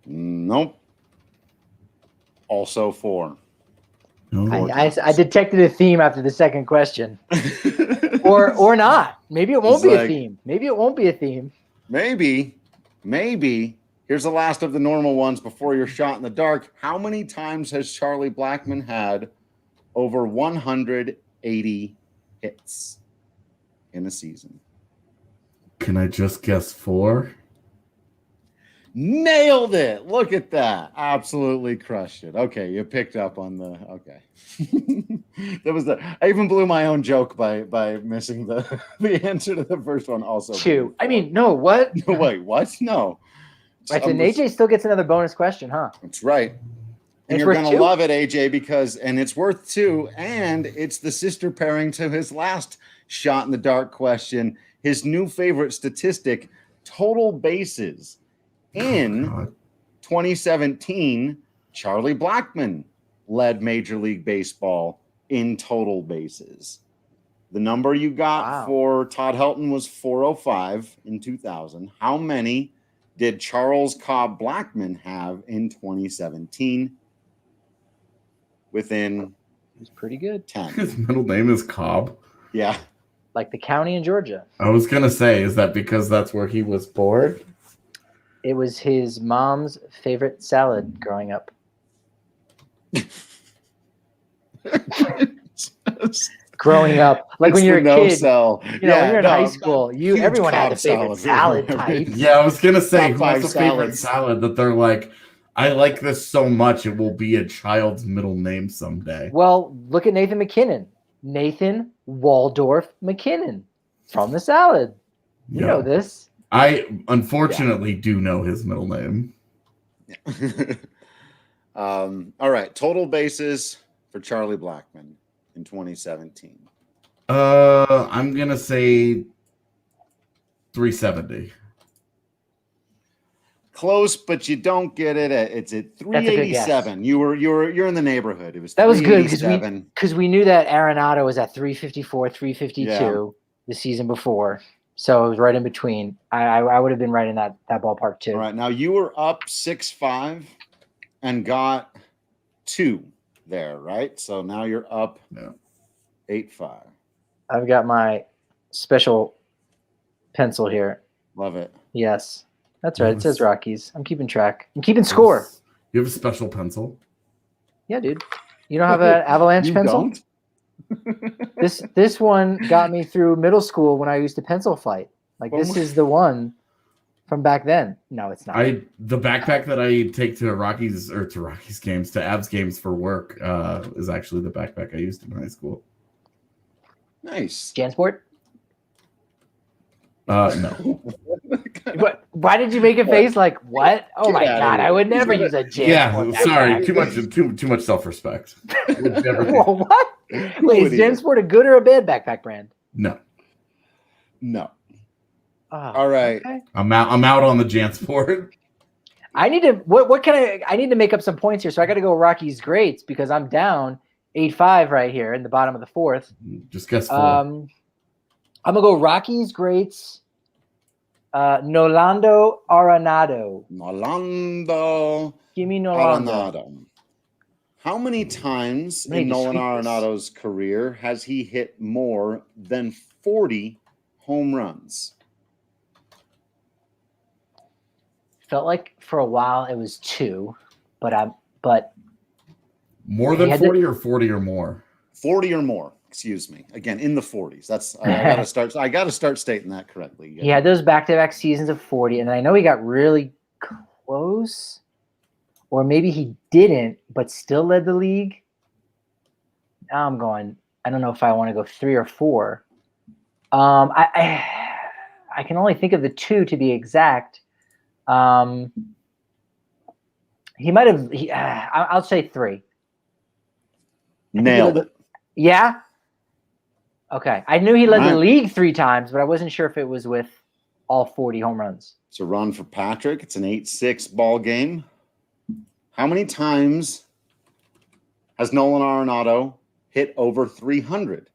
Nope. Also 4. I detected a theme after the second question. or not. Maybe it won't be a theme. Maybe it won't be a theme. Maybe. Here's the last of the normal ones before you're shot in the dark. How many times has Charlie Blackmon had over 180 hits in a season? Can I just guess 4? Nailed it. Look at that. Absolutely crushed it. Okay, you picked up on the okay. I even blew my own joke by missing the answer to the first one also. 2. I mean, no, what? No, wait, what? No. Right, so AJ still gets another bonus question, huh? That's right. And you're going to love it, AJ, because it's worth 2, and it's the sister pairing to his last shot in the dark question. His new favorite statistic, total bases. In 2017, Charlie Blackmon led Major League Baseball in total bases. The number you got for Todd Helton was 405 in 2000. How many did Charles Cobb Blackmon have in 2017? Within He's pretty good. 10. His middle name is Cobb. Yeah. Like the county in Georgia. I was gonna say, is that because that's where he was born? It was his mom's favorite salad growing up. Growing up, like when you're a kid, when you're in high school, everyone had a favorite salad type. Yeah, I was gonna say, Top 5 what's a favorite salads. salad that they're like, I like this so much it will be a child's middle name someday. Well, look at Nathan McKinnon. Nathan Waldorf McKinnon from the Salad. You know this. I unfortunately do know his middle name. Yeah. All right. Total bases for Charlie Blackmon in 2017. I'm gonna say 370. Close, but you don't get it. It's at 387. You're in the neighborhood. It was that was good because we knew that Arenado was at 354, 352 the season before. So it was right in between. I would have been right in that ballpark too. All right. Now you were up 6-5 and got 2 there, right? So now you're up 8-5. I've got my special pencil here. Love it. Yes. That's right. It says Rockies. I'm keeping track. I'm keeping score. You have a special pencil? Yeah, dude. You don't have an Avalanche pencil? Don't? This one got me through middle school when I used to pencil fight. Like this is the one from back then. No, it's not. The backpack that I take to Rockies games, to Avs games for work, is actually the backpack I used in high school. Nice. Jansport? No. What? Why did you make a face like what? Oh my god! I would never use a Jansport. Yeah, sorry. Too much self-respect. Whoa, what? Wait, is Jansport a good or a bad backpack brand? No. All right. Okay. I'm out on the Jansport. I need to I need to make up some points here, so I got to go Rockies greats because I'm down 8-5 right here in the bottom of the 4th. Just guess 4. I'm gonna go Rockies greats. Nolando Arenado. Give me Nolando. Arenado. How many times in Nolan Arenado's career has he hit more than 40 home runs? Felt like for a while it was 2, but more than 40 or 40 or more? 40 or more. Excuse me. Again, in the 40s. That's I gotta start stating that correctly. He had those back-to-back seasons of 40, and I know he got really close, or maybe he didn't, but still led the league. Now I'm going. I don't know if I want to go 3 or 4. I can only think of the 2 to be exact. He might have. I'll say 3. Nailed it. Yeah. Okay. I knew he led the league 3 times, but I wasn't sure if it was with all 40 home runs. It's a run for Patrick. It's an 8-6 ball game. How many times has Nolan Arenado hit over 300?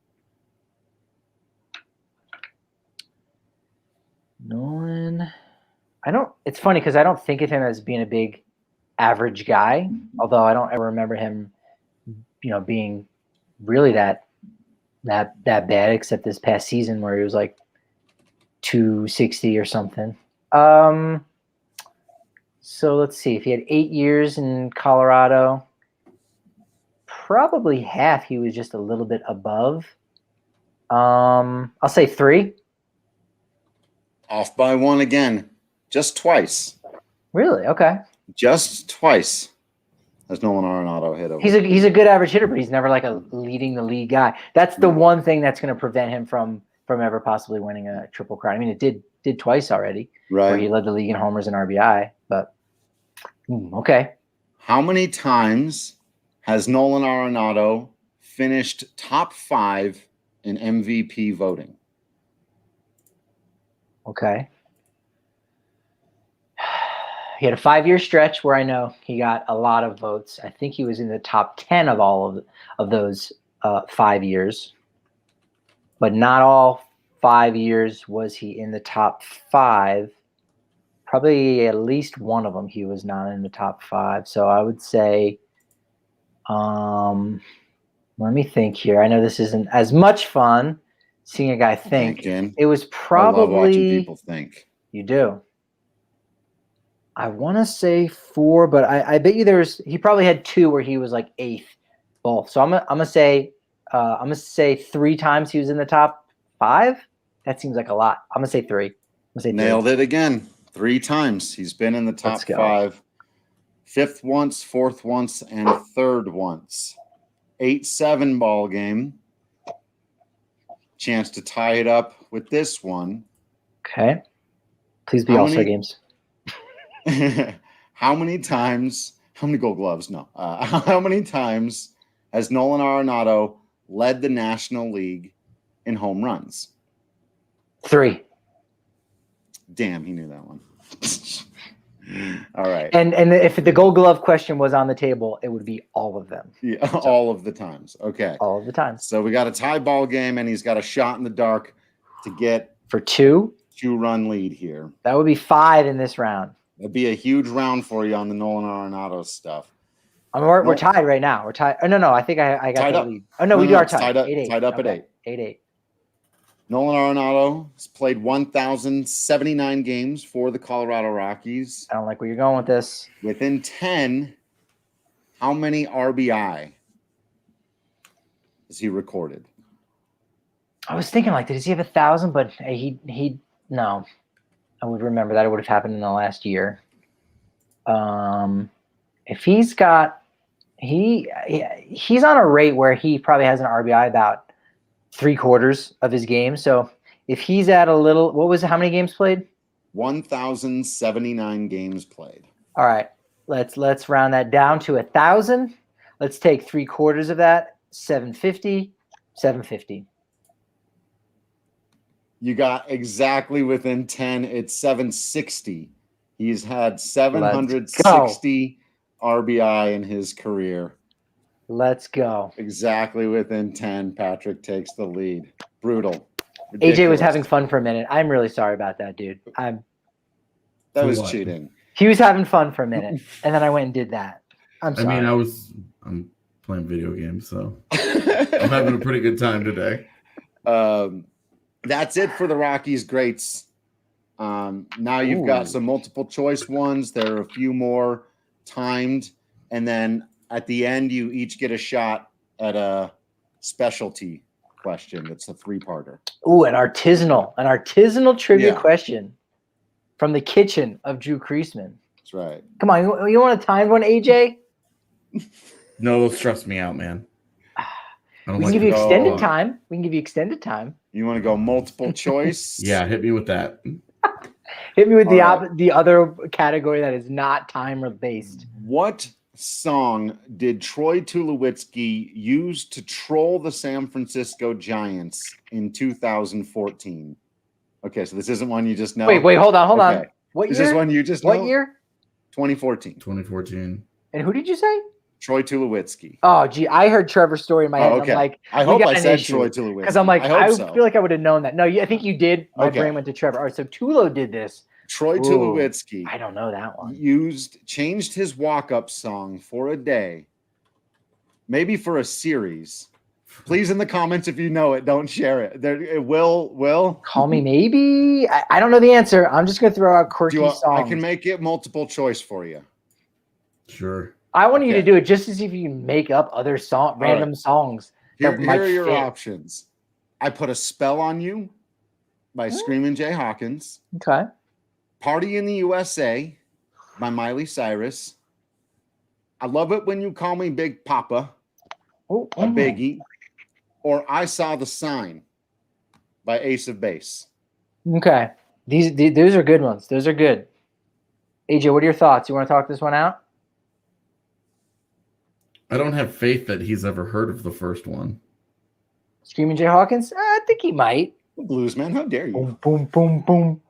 Nolan. It's funny because I don't think of him as being a big average guy, although I don't ever remember him, being really that bad, except this past season where he was like 260 or something. So let's see. If he had 8 years in Colorado, probably half he was just a little bit above. I'll say 3. Off by 1 again. Just twice. Really? Okay. Just twice has Nolan Arenado hit over. He's a good average hitter, but he's never like a leading the league guy. That's the one thing that's going to prevent him from ever possibly winning a Triple Crown. I mean, it did twice already, right? Where he led the league in homers and RBI. But okay. How many times has Nolan Arenado finished top 5 in MVP voting? Okay. He had a 5-year stretch where I know he got a lot of votes. I think he was in the top 10 of all of those 5 years. But not all 5 years was he in the top 5. Probably at least one of them he was not in the top 5. So I would say, let me think here. I know this isn't as much fun seeing a guy think. It was probably. I love watching people think. You do. I want to say 4, but I bet you he probably had 2 where he was like 8th both. So I'm gonna say 3 times he was in the top 5. That seems like a lot. I'm gonna say 3. Nailed it again. 3 times he's been in the top 5 fifth once, fourth once, and third once. 8-7 ball game. Chance to tie it up with this one. Okay. Please be How All-Star many- games. How many Gold Gloves? No. How many times has Nolan Arenado led the National League in home runs? 3. Damn, he knew that one. All right. And if the Gold Glove question was on the table, it would be all of them. Yeah, all of the times. Okay. All of the times. So we got a tie ball game, and he's got a shot in the dark to get For 2, 2-run lead here. that would be 5 in this round. That'd be a huge round for you on the Nolan Arenado stuff. I mean, we're Nope. tied right now. We're tied. Oh, no. I think I got Tied the up. lead. Oh, no, we are it's tied. tied up, 8-8. tied up at Okay. 8. 8-8. Nolan Arenado has played 1,079 games for the Colorado Rockies. I don't like where you're going with this. Within 10, how many RBI has he recorded? I was thinking, like, does he have 1,000? But he no. I would remember that it would have happened in the last year. If he's got he's on a rate where he probably has an RBI about 3/4 of his game. So if he's at a little, how many games played? 1,079 games played. All right, let's round that down to 1,000. Let's take 3/4 of that, 750. 750. You got exactly within 10. It's 760. He's had 760 RBI in his career. Let's go. Exactly within 10. Patrick takes the lead. Brutal. AJ was Ridiculous. having fun for a minute. I'm really sorry about that, dude. That For was what? cheating. He was having fun for a minute, and then I went and did that. I'm I sorry. mean, I'm playing video games, so I'm having a pretty good time today. That's it for the Rockies greats. Now you've got some multiple choice ones. There are a few more timed, and then at the end, you each get a shot at a specialty question. That's a 3-parter. Ooh, an artisanal trivia Yeah. question from the kitchen of Drew Creasman. That's right. Come on, you want a timed one, AJ? No, they'll stress me out, man. I don't We can like give you to go extended on. time. We can give you extended time. You want to go multiple choice? Yeah, hit me with that. Hit me with All right. the other category that is not timer based. What song did Troy Tulowitzki use to troll the San Francisco Giants in 2014? Okay, so this isn't one you just know. Wait, hold on. Okay. What Is year? this one you just know? What year? 2014. 2014. And who did you say? Troy Tulowitzki. Oh, gee, I heard Trevor's story in my head. Oh, and okay. I'm like, I we hope got I an said issue. Troy Tulowitzki. Because I'm like, I hope so. feel like I would have known that. No, I think you did. My Okay. brain went to Trevor. All right, so Tulo did this. Troy Ooh, Tulowitzki I don't know that one. changed his walk-up song for a day, maybe for a series. Please, in the comments, if you know it, don't share it. It will. Call me maybe. I don't know the answer. I'm just gonna throw out quirky songs. I can make it multiple choice for you. Sure. I want you to Okay. do it just to see if you can make up other random songs. Here that might are your fit. options. I Put a Spell on You by Screamin' Jay Hawkins. Okay. Party in the USA by Miley Cyrus. I Love It When You Call Me Big Papa Oh, by Biggie. Or I Saw the Sign by Ace of Base. Okay. Those are good ones. Those are good. AJ, what are your thoughts? You want to talk this one out? I don't have faith that he's ever heard of the first one. Screaming Jay Hawkins? I think he might. Bluesman, how dare you? Boom, boom, boom, boom,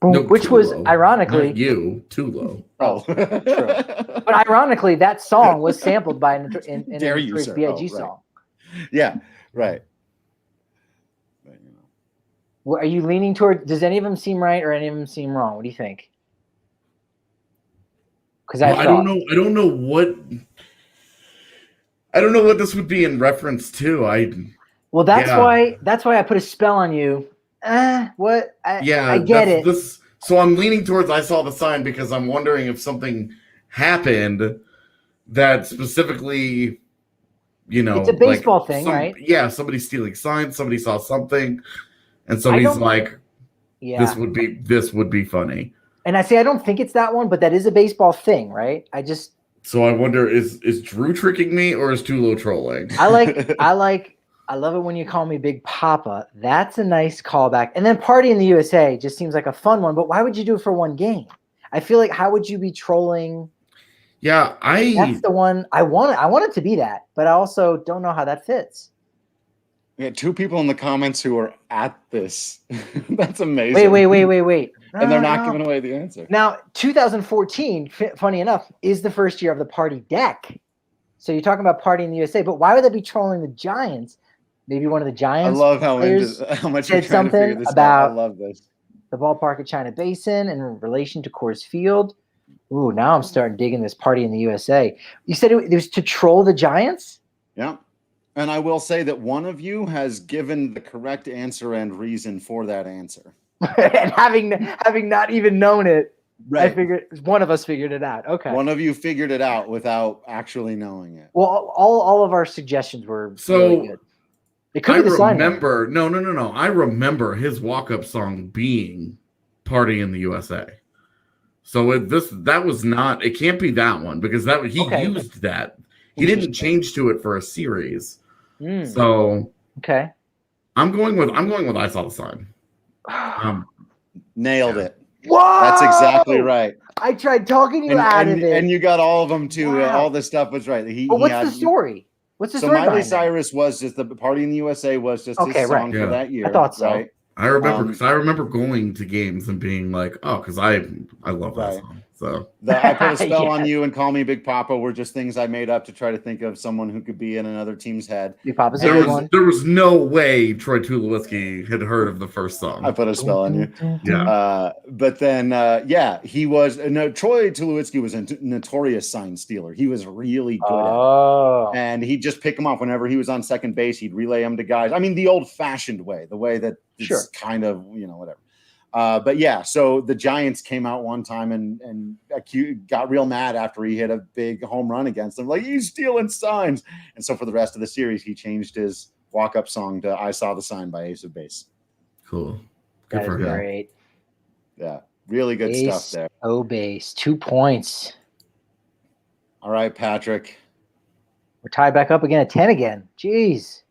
boom. No, Which was Tulo. ironically, Not you, Tulo. Oh, but ironically, that song was sampled by an Dare you, Notorious sir. B.I.G. Oh, right. song. Yeah, right. But, you know. What, are you leaning toward? Does any of them seem right or any of them seem wrong? What do you think? Because Well, I don't know. I don't know what. I don't know what this would be in reference to. Well, that's Yeah. why I put a spell on you. What? Yeah, I get it. So I'm leaning towards I Saw the Sign because I'm wondering if something happened that specifically, It's a baseball thing, right? Yeah, somebody stealing signs, somebody saw something, and somebody's don't- like, Yeah. this would be funny. And I don't think it's that one, but that is a baseball thing, right? I just So I wonder, is Drew tricking me or is Tulo trolling? I love it when you call me Big Papa. That's a nice callback. And then Party in the USA just seems like a fun one, but why would you do it for one game? I feel like how would you be trolling? Yeah, That's the one I want it to be that, but I also don't know how that fits. We had 2 people in the comments who are at this. That's amazing. Wait. And they're not giving away the answer. Now, 2014, funny enough, is the first year of the Party deck. So you're talking about Party in the USA, but why would they be trolling the Giants? Maybe one of the Giants. I love how much you're said trying to figure something this out. about I love this. the ballpark at China Basin in relation to Coors Field. Ooh, now I'm starting digging this Party in the USA. You said it was to troll the Giants? Yeah. And I will say that one of you has given the correct answer and reason for that answer. And having not even known it, Right. I figured one of us figured it out. Okay. One of you figured it out without actually knowing it. Well, all of our suggestions were So, really good. It could be the sign. remember, no. I remember his walk-up song being "Party in the USA." So that was not. It can't be that one because he used that. He didn't change to it for a series. So okay, I'm going with I Saw the Sign. Nailed it. Whoa! That's exactly right. I tried talking you out of it, and you got all of them too. Wow. All this stuff was right. But what's the story? What's the story? So Miley Cyrus was just the Party in the USA was just his song for that year. I thought so. Right? I remember because I remember going to games and being like, oh, because I love that song. So I Put a Spell on You and Call Me Big Papa were just things I made up to try to think of someone who could be in another team's head. Big Papa's a good one. There was no way Troy Tulowitzki had heard of the first song. I Put a Spell on You. Yeah. But then, he was. No, Troy Tulowitzki was a notorious sign stealer. He was really good at it. And he'd just pick him off whenever he was on second base. He'd relay him to guys. I mean, the old-fashioned way, the way that it's kind of, whatever. But yeah, so the Giants came out one time and got real mad after he hit a big home run against them. Like, he's stealing signs. And so for the rest of the series, he changed his walk-up song to I Saw the Sign by Ace of Base. Cool. Good for him. Great. Yeah, really good stuff there. Oh, base. 2 points. All right, Patrick. We're tied back up again at 10 again. Jeez.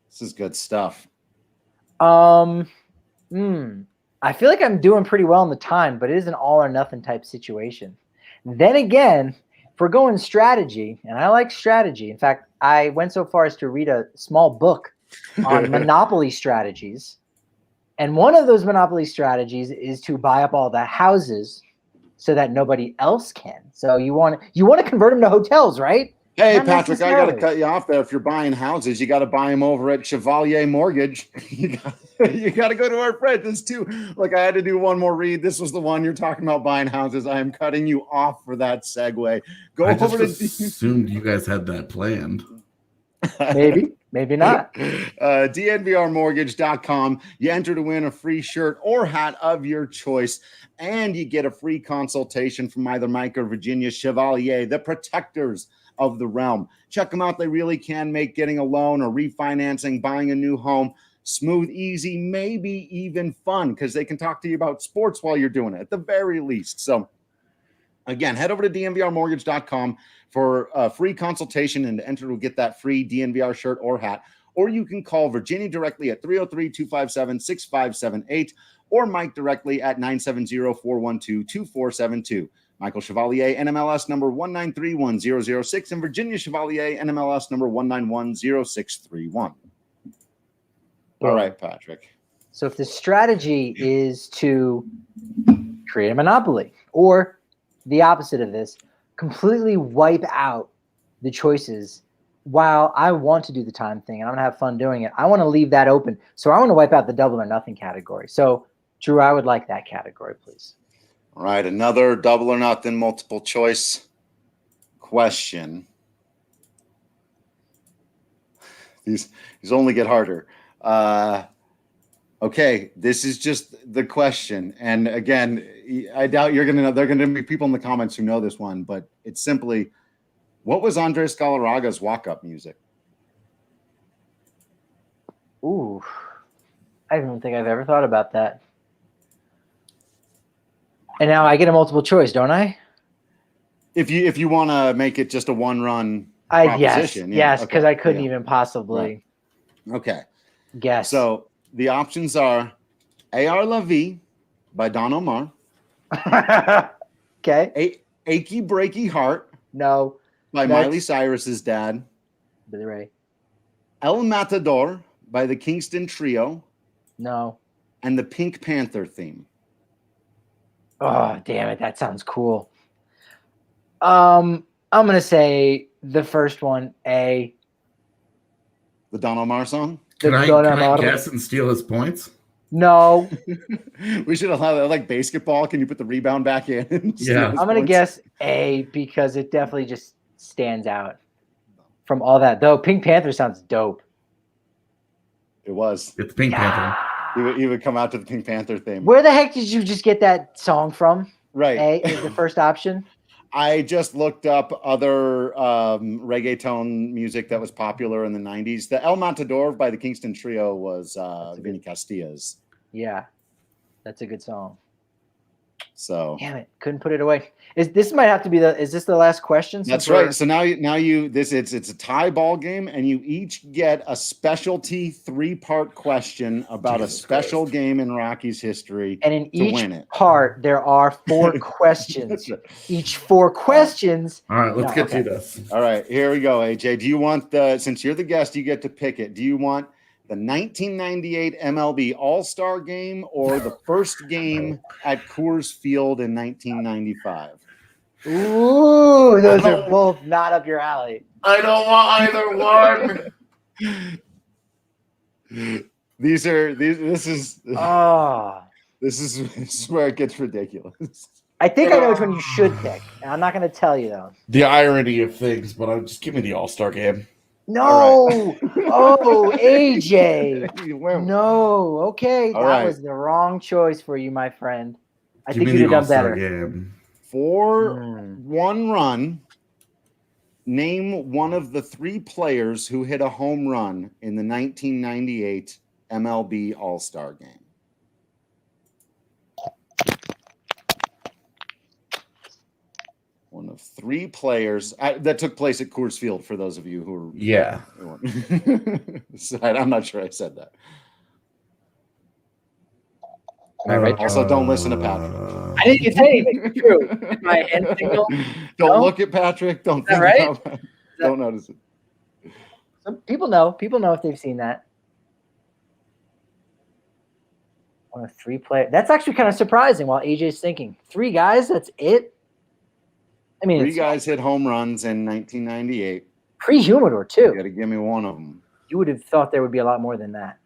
This is good stuff. I feel like I'm doing pretty well in the time, but it is an all or nothing type situation. Then again, if we're going strategy, and I like strategy. In fact, I went so far as to read a small book on Monopoly strategies. And one of those Monopoly strategies is to buy up all the houses so that nobody else can. So you want to convert them to hotels, right? Hey, Patrick, I got to cut you off there. If you're buying houses, you got to buy them over at Chevalier Mortgage. You got to go to our friends too. Like, I had to do one more read. This was the one you're talking about buying houses. I am cutting you off for that segue. I just assumed you guys had that planned. Maybe not. DNVRmortgage.com. You enter to win a free shirt or hat of your choice, and you get a free consultation from either Mike or Virginia Chevalier, the protectors of the realm. Check them out. They really can make getting a loan or refinancing, buying a new home smooth, easy, maybe even fun, because they can talk to you about sports while you're doing it at the very least. So again, head over to DNVRmortgage.com for a free consultation and to enter to get that free DNVR shirt or hat. Or you can call Virginia directly at 303-257-6578 or Mike directly at 970-412-2472. Michael Chevalier, NMLS number 1931006, and Virginia Chevalier, NMLS number 1910631. All right, Patrick. So if the strategy is to create a monopoly, or the opposite of this, completely wipe out the choices, while I want to do the time thing and I'm going to have fun doing it, I want to leave that open. So I want to wipe out the double or nothing category. So, Drew, I would like that category, please. All right, another double or nothing multiple choice question. These only get harder. Okay, this is just the question. And again, I doubt you're going to know. There are going to be people in the comments who know this one, but it's simply, what was Andres Galarraga's walk-up music? Ooh, I don't think I've ever thought about that. And now I get a multiple choice, don't I? If you want to make it just a one-run Yes, proposition. yes, because okay, I couldn't even possibly Okay. guess. So the options are A.R. La Vie by Don Omar. Okay. Achy Breaky Heart No. by Next. Miley Cyrus's dad. Billy Ray. El Matador by the Kingston Trio. No. And the Pink Panther theme. Oh, damn it. That sounds cool. I'm going to say the first one, A. The Don Omar song? Can I guess and steal his points? No. We should allow that, like basketball. Can you put the rebound back in? Yeah. I'm going to guess A because it definitely just stands out from all that. Though Pink Panther sounds dope. It was. It's Pink Panther. He would come out to the Pink Panther theme. Where the heck did you just get that song from? Right. A is the first option. I just looked up other reggaeton music that was popular in the 90s. The El Matador by the Kingston Trio was Vinny Castilla's. Yeah, that's a good song. So damn it, couldn't put it away. This might have to be is this the last question? That's right. So now it's a tie ball game, and you each get a specialty 3-part question about a special game in Rockies history. And in each win it. part, there are 4 questions. Right. Each 4 questions. All right, let's get to this. All right, here we go, AJ. Do you want since you're the guest, you get to pick it. Do you want the 1998 MLB All-Star Game or the first game at Coors Field in 1995? Ooh, those are both not up your alley. I don't want either one. This is where it gets ridiculous. I think I know which one you should pick. And I'm not going to tell you though. The irony of things, but I'll just give me the All-Star Game. No. Oh, AJ. No. Okay. That was the wrong choice for you, my friend. I think you'd have done better. Game. For one run, name one of the 3 players who hit a home run in the 1998 MLB All-Star Game. One of 3 players that took place at Coors Field, for those of you who are... Yeah. I'm not sure I said that. Also, don't listen to Patrick. I didn't get anything. True. My end signal. Don't look at Patrick. Don't think about it. Don't notice it. Some people know. People know if they've seen that. One of 3 players. That's actually kind of surprising. While AJ's thinking, 3 guys. That's it. I mean, 3 guys hit home runs in 1998. Pre-Humidor too. You got to give me one of them. You would have thought there would be a lot more than that.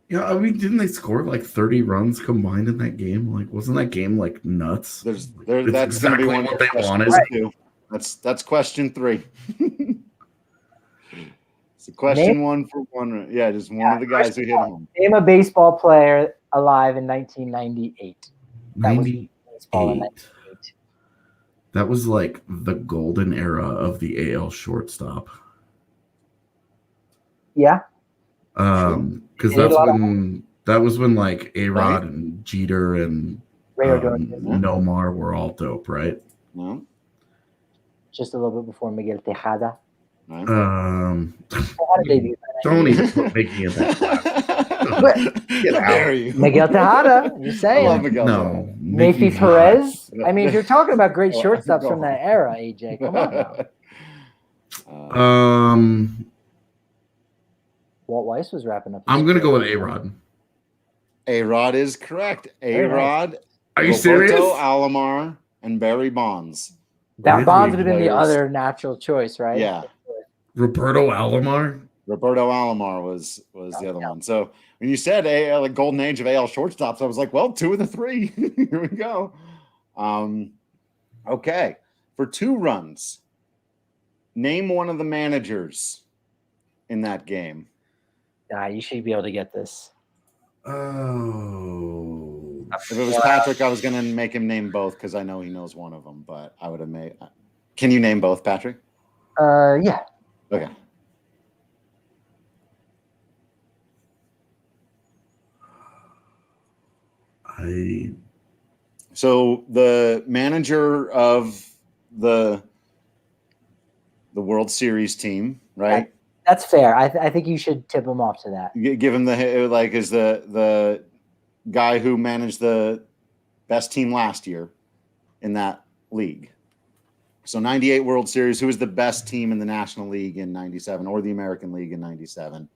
Yeah, I mean, didn't they score like 30 runs combined in that game? Like, wasn't that game like nuts? That's exactly going to be what they wanted. Right. That's question 3. So question 1 for 1. Yeah, just one of the guys who hit home. Name a baseball player alive in 1998. 98. That was like the golden era of the AL shortstop. Yeah. Because that was when like A-Rod and Jeter and Nomar were all dope, right? No. Just a little bit before Miguel Tejada. Don't even put Mickey in that class. Get out. Miguel Tejada, you're saying? No. Mayfi Perez. I mean, if you're talking about great shortstops from that era, AJ, come on now. Walt Weiss was wrapping up. I'm gonna go with A-Rod. A-Rod is correct. A-Rod. Are you serious? Roberto Alomar and Barry Bonds. That Bonds would have been the other natural choice, right? Yeah. Roberto Alomar. Roberto Alomar was the other one. So when you said like golden age of AL shortstops, I was like, well, 2 of the 3. Here we go. Okay. For 2 runs, name one of the managers in that game. You should be able to get this. Oh. If it was Patrick, I was going to make him name both because I know he knows one of them, but I would have made. Can you name both, Patrick? Yeah. Okay. So the manager of the World Series team, right? That's fair. I think you should tip him off to that. Give him is the guy who managed the best team last year in that league. So 98 World Series, who was the best team in the National League in 97 or the American League in 97?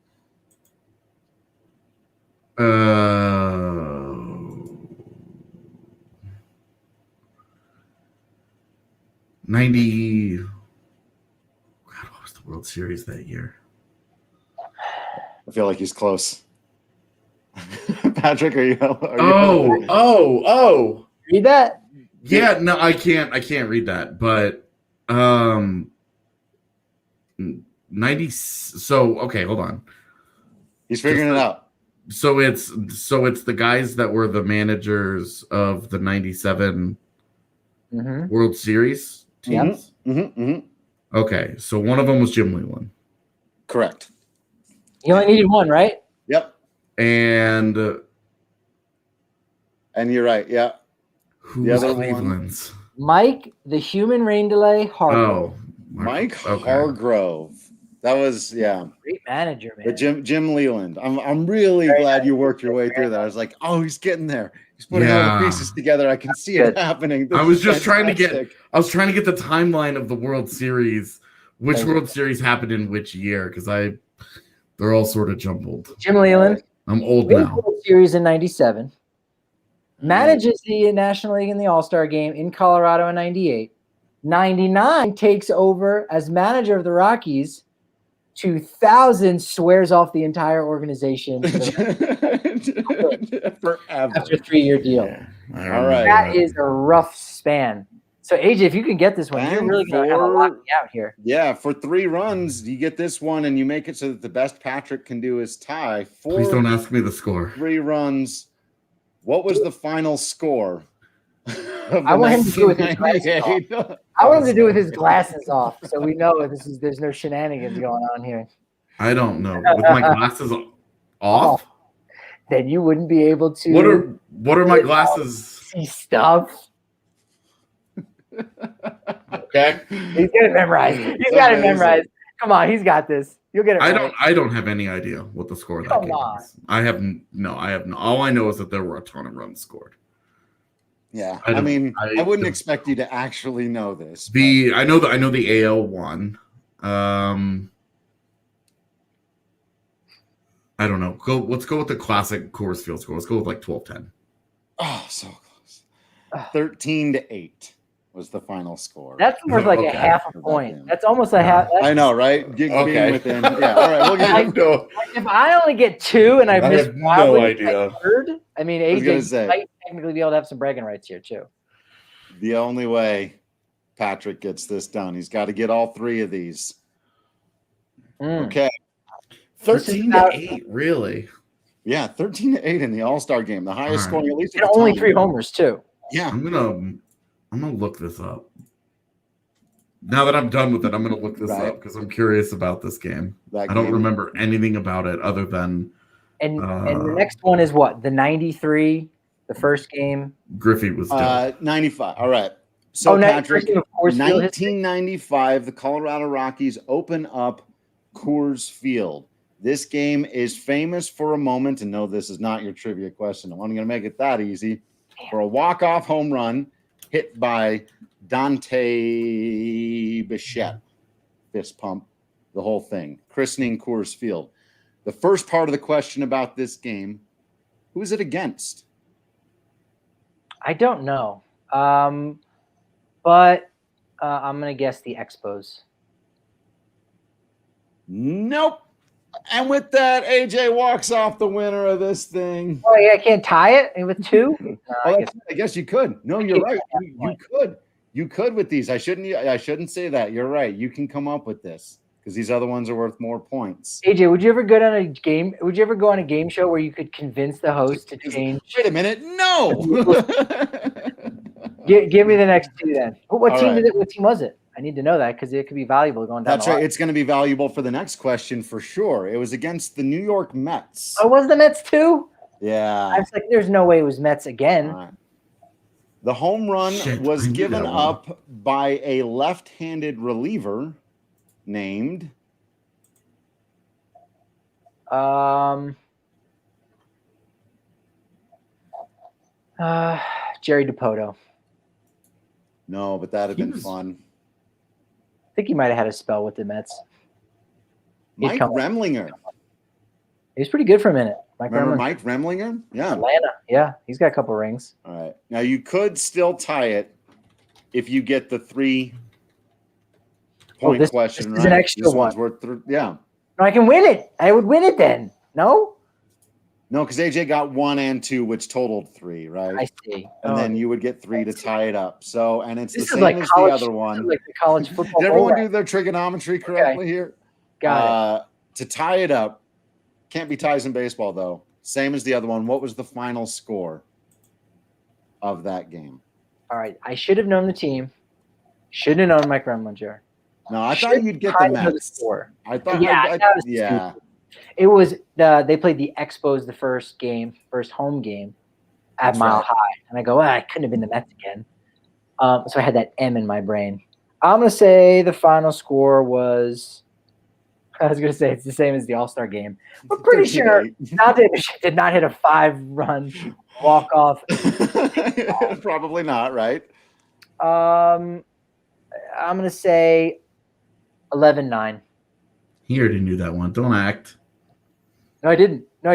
90. God, what was the World Series that year? I feel like he's close. Patrick, are you? Read that? Yeah, no, I can't read that, but 90. So okay, hold on. He's figuring it out. So it's the guys that were the managers of the 97 World Series teams. Okay, so one of them was Jim Leland. Correct. You only needed one, right? Yep. And you're right. Yeah. Who was Cleveland's? Mike, the human rain delay, Hargrove. Oh, Mike Hargrove. That was great manager, man. But Jim Leland. I'm really glad you worked your way through that. I was like, oh, he's getting there. He's putting all the pieces together. I can see it happening. I was just trying to get the timeline of the World Series. Which World Series happened in which year? Because they're all sort of jumbled. Jim Leland. I'm old now. World Series in 97. Manages the National League in the All-Star game in Colorado in 98. 99 takes over as manager of the Rockies. 2000 swears off the entire organization forever after a 3-year deal. Yeah. All right. That is a rough span. So, AJ, if you can get this one, you're really going to lock me out here. Yeah, for 3 runs, you get this one, and you make it so that the best Patrick can do is tie. Please don't ask me the score. 3 runs. What was the final score? I want him to do with his glasses off. I want him to do with his glasses off, so we know there's no shenanigans going on here. I don't know. With my glasses off, then you wouldn't be able to. What are my glasses? See stuff. Okay. He's gonna memorize. He's got to memorize. Come on, he's got this. You'll get it. I don't have any idea what the score of that game is. I have no. All I know is that there were a ton of runs scored. Yeah, I wouldn't expect you to actually know this. I know the AL won. I don't know. Let's go with the classic Coors Field score. Let's go with like 12-10. Oh, so close. 13-8 was the final score. That's worth like a half a point. That's almost a half. I know, right? Being within. Yeah. All right. We'll get if I only get 2 and I miss one, no idea. I mean, AJ might technically be able to have some bragging rights here too. The only way Patrick gets this done, he's got to get all 3 of these. Okay. 13-8, really? Yeah, 13-8 in the All-Star game, the highest scoring at least. And only 3 homers too. Yeah, I'm gonna look this up. Now that I'm done with it, I'm gonna look this up because I'm curious about this game. I don't remember anything about it other than. And the next one is what? The 93, the first game. Griffey was dead. 95. All right. So Patrick, 1995, the Colorado Rockies open up Coors Field. This game is famous for a moment, and no, this is not your trivia question. I'm going to make it that easy. For a walk-off home run hit by Dante Bichette. Fist pump, the whole thing. Christening Coors Field. The first part of the question about this game, who is it against? I don't know. But I'm going to guess the Expos. Nope. And with that, AJ walks off the winner of this thing. Oh, yeah, I can't tie it with 2? I guess you could. No, you're right. You could. You could with these. I shouldn't say that. You're right. You can come up with this because these other ones are worth more points. AJ, would you ever go on a game? Would you ever go on a game show where you could convince the host to change? Wait a minute. No. Give me the next 2 then. What team was it? I need to know that because it could be valuable going down. That's right. It's going to be valuable for the next question for sure. It was against the New York Mets. Oh, was the Mets too? Yeah. I was like, there's no way it was Mets again. The home run was I knew given that one. up by a left-handed reliever named Jerry DiPoto. No, but that'd have been fun. I think he might have had a spell with the Mets. Mike Remlinger. He was pretty good for a minute. Remember Mike Remlinger? Yeah. Atlanta. Yeah, he's got a couple rings. All right. Now you could still tie it if you get the 3-point question this right. Is an extra one. Worth yeah. No, I can win it. I would win it then. No? No, because AJ got 1 and 2, which totaled 3, right? I see. And then you would get 3 to tie it up. So, and it's this the same as the other one. Like the college football. Did everyone do their trigonometry correctly here? Got it. To tie it up, can't be ties in baseball though. Same as the other one. What was the final score of that game? All right. I should have known the team. Should have known Mike Remlinger. No, I thought you'd get the Mets. I thought, yeah. It was they played the Expos the first home game at Mile High, and I go, I couldn't have been the Mets again. So I had that M in my brain. I'm gonna say the final score was. I was gonna say it's the same as the All-Star game. We're pretty sure did not hit a 5-run walk-off. Probably not, right? I'm gonna say 11-9. He already knew that one. Don't act. No, I didn't. No,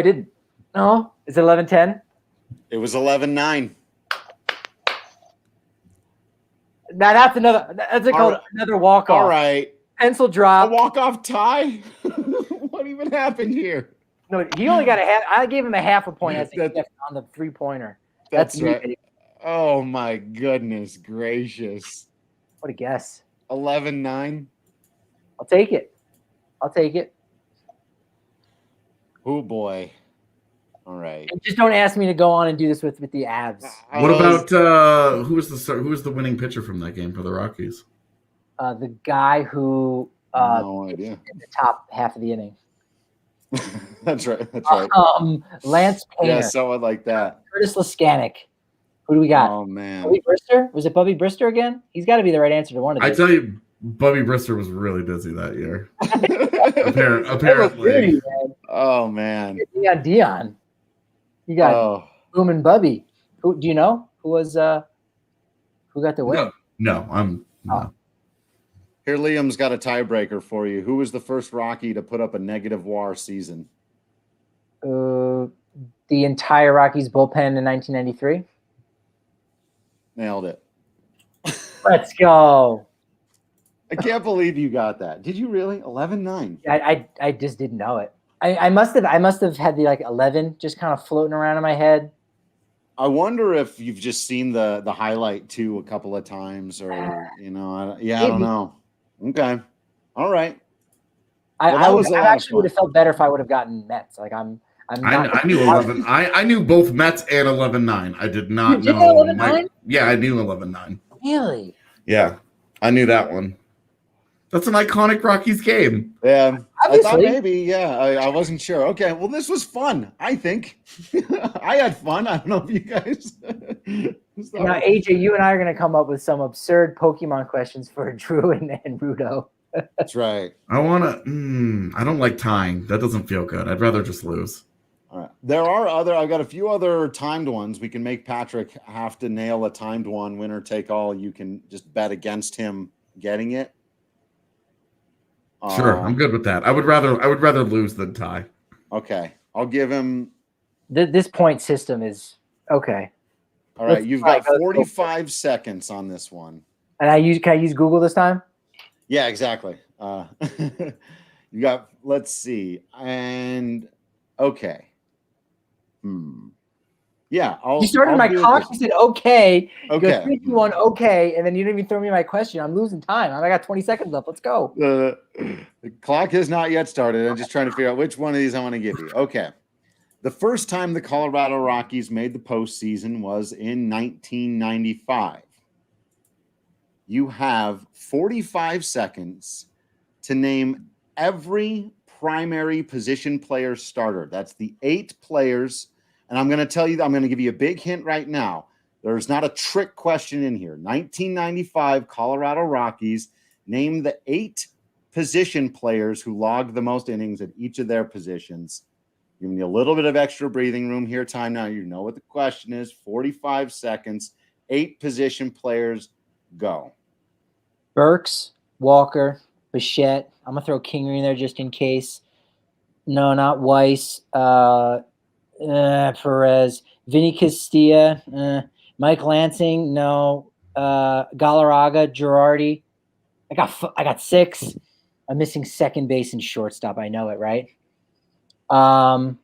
is it 11-10? It was 11-9. Now that's another walk-off. All right. Pencil drop. A walk-off tie? What even happened here? No, he only got a half. I gave him a half a point on the 3-pointer. That's right. Me. Oh, my goodness gracious. What a guess. 11-9. I'll take it. Oh, boy. All right. And just don't ask me to go on and do this with the abs. What about who was the winning pitcher from that game for the Rockies? The guy who no idea. In the top half of the inning. That's right. Lance Painter. Yeah, someone like that. Curtis Laskanik. Who do we got? Oh man. Bubby Brister? Was it Bubby Brister again? He's got to be the right answer to one of these. I tell you, Bubby Brister was really busy that year. Apparently. Oh man. You got Dion. You got Boom and Bubby. Who do you know? Who got the win? No, I'm not. Here, Liam's got a tiebreaker for you. Who was the first Rocky to put up a negative WAR season? The entire Rockies bullpen in 1993. Nailed it. Let's go. I can't believe you got that. Did you really? 11-9. I just didn't know it. I must have had the 11 just kind of floating around in my head. I wonder if you've just seen the highlight too a couple of times, or I don't know. Okay, all right. I actually would have felt better if I would have gotten Mets. I knew 11. I knew both Mets and 11-9. I did not know 11-9. Yeah, I knew 11-9. Really? Yeah, I knew that one. That's an iconic Rockies game. Yeah, obviously. I thought maybe. Yeah, I wasn't sure. Okay, well, this was fun. I think I had fun. I don't know if you guys. Now, AJ, you and I are going to come up with some absurd Pokemon questions for Drew and Rudo. That's right. I want to. I don't like tying. That doesn't feel good. I'd rather just lose. All right. There are I've got a few other timed ones. We can make Patrick have to nail a timed one, winner take all. You can just bet against him getting it. Sure, I'm good with that. I would rather lose than tie. Okay, I'll give him. This point system is okay. All right, you've got 45 seconds on this one. And can I use Google this time? Yeah, exactly. You got. Let's see. And okay. Yeah, you started my clock. You said okay. Okay. You go 3, 2, 1, okay, and then you didn't even throw me my question. I'm losing time. I got 20 seconds left. Let's go. The clock has not yet started. I'm just trying to figure out which one of these I want to give you. Okay. The first time the Colorado Rockies made the postseason was in 1995. You have 45 seconds to name every primary position player starter. That's the 8 players. And I'm going to tell you, I'm going to give you a big hint right now. There's not a trick question in here. 1995 Colorado Rockies. Name the 8 position players who logged the most innings at each of their positions. Giving you a little bit of extra breathing room here. Time now. You know what the question is. 45 seconds. 8 position players. Go. Burks, Walker, Bichette. I'm going to throw Kingery in there just in case. No, not Weiss. Perez. Vinny Castilla. Mike Lansing. No. Galarraga, Girardi. I got 6. I'm missing second base and shortstop. I know it, right? You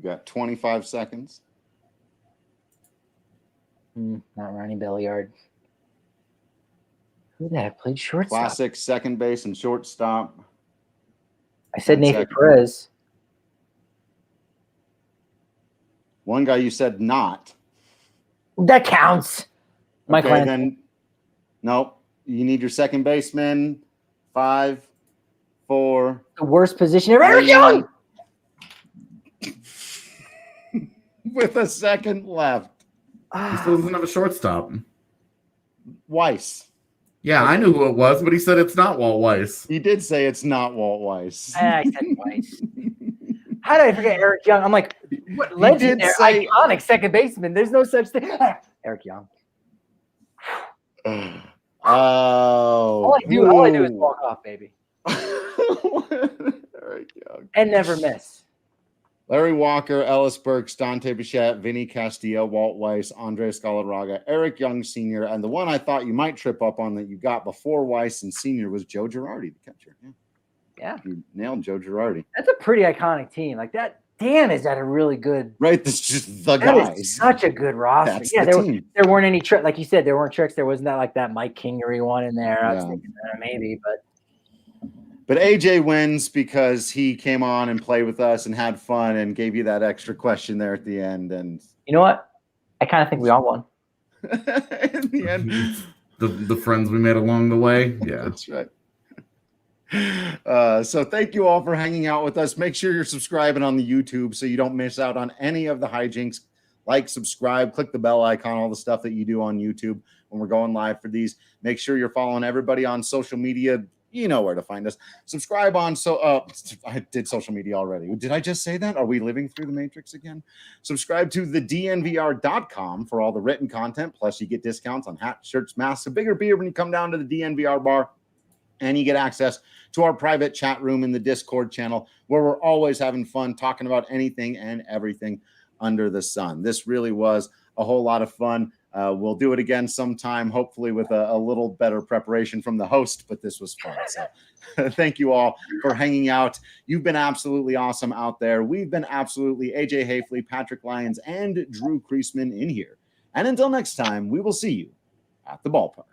got 25 seconds. Not Ronnie Belliard. Who the heck played shortstop? Classic second base and shortstop. I said Nathan Perez. One guy you said not. That counts. Mike Okay, Lansing. then nope. You need your second baseman. 5, 4. The worst position ever. Eric Young! With a second left. He still doesn't have a shortstop. Weiss. Yeah, I knew who it was, but he said it's not Walt Weiss. He did say it's not Walt Weiss. I said Weiss. How did I forget Eric Young? I'm like, what legendary, iconic second baseman. There's no such thing. Eric Young. Oh. All I do is walk off, baby. Eric Young. And never miss. Larry Walker, Ellis Burks, Dante Bichette, Vinny Castilla, Walt Weiss, Andres Galarraga, Eric Young Sr., and the one I thought you might trip up on that you got before Weiss and Sr. was Joe Girardi, the catcher. Yeah. You nailed Joe Girardi. That's a pretty iconic team. Like that. Damn, is that a really good? Right, that's just the that guys. Is such a good roster. That's yeah, the there weren't any tricks. Like you said, there weren't tricks. There wasn't that like that Mike Kingery one in there. I was Yeah. thinking maybe, but AJ wins because he came on and played with us and had fun and gave you that extra question there at the end. And you know what? I kind of think we all won. in the end, the friends we made along the way. Yeah, that's right. So thank you all for hanging out with us. Make sure you're subscribing on the YouTube so you don't miss out on any of the hijinks. Like, subscribe, click the bell icon, all the stuff that you do on YouTube when we're going live for these. Make sure you're following everybody on social media. You know where to find us. Subscribe on I did social media already. Did I just say that? Are we living through the Matrix again? Subscribe to the DNVR.com for all the written content. Plus, you get discounts on hats, shirts, masks, a bigger beer when you come down to the DNVR bar. And you get access to our private chat room in the Discord channel where we're always having fun talking about anything and everything under the sun. This really was a whole lot of fun. We'll do it again sometime, hopefully with a little better preparation from the host, but this was fun. So thank you all for hanging out. You've been absolutely awesome out there. We've been absolutely AJ Hafley, Patrick Lyons, and Drew Creasman in here. And until next time, we will see you at the ballpark.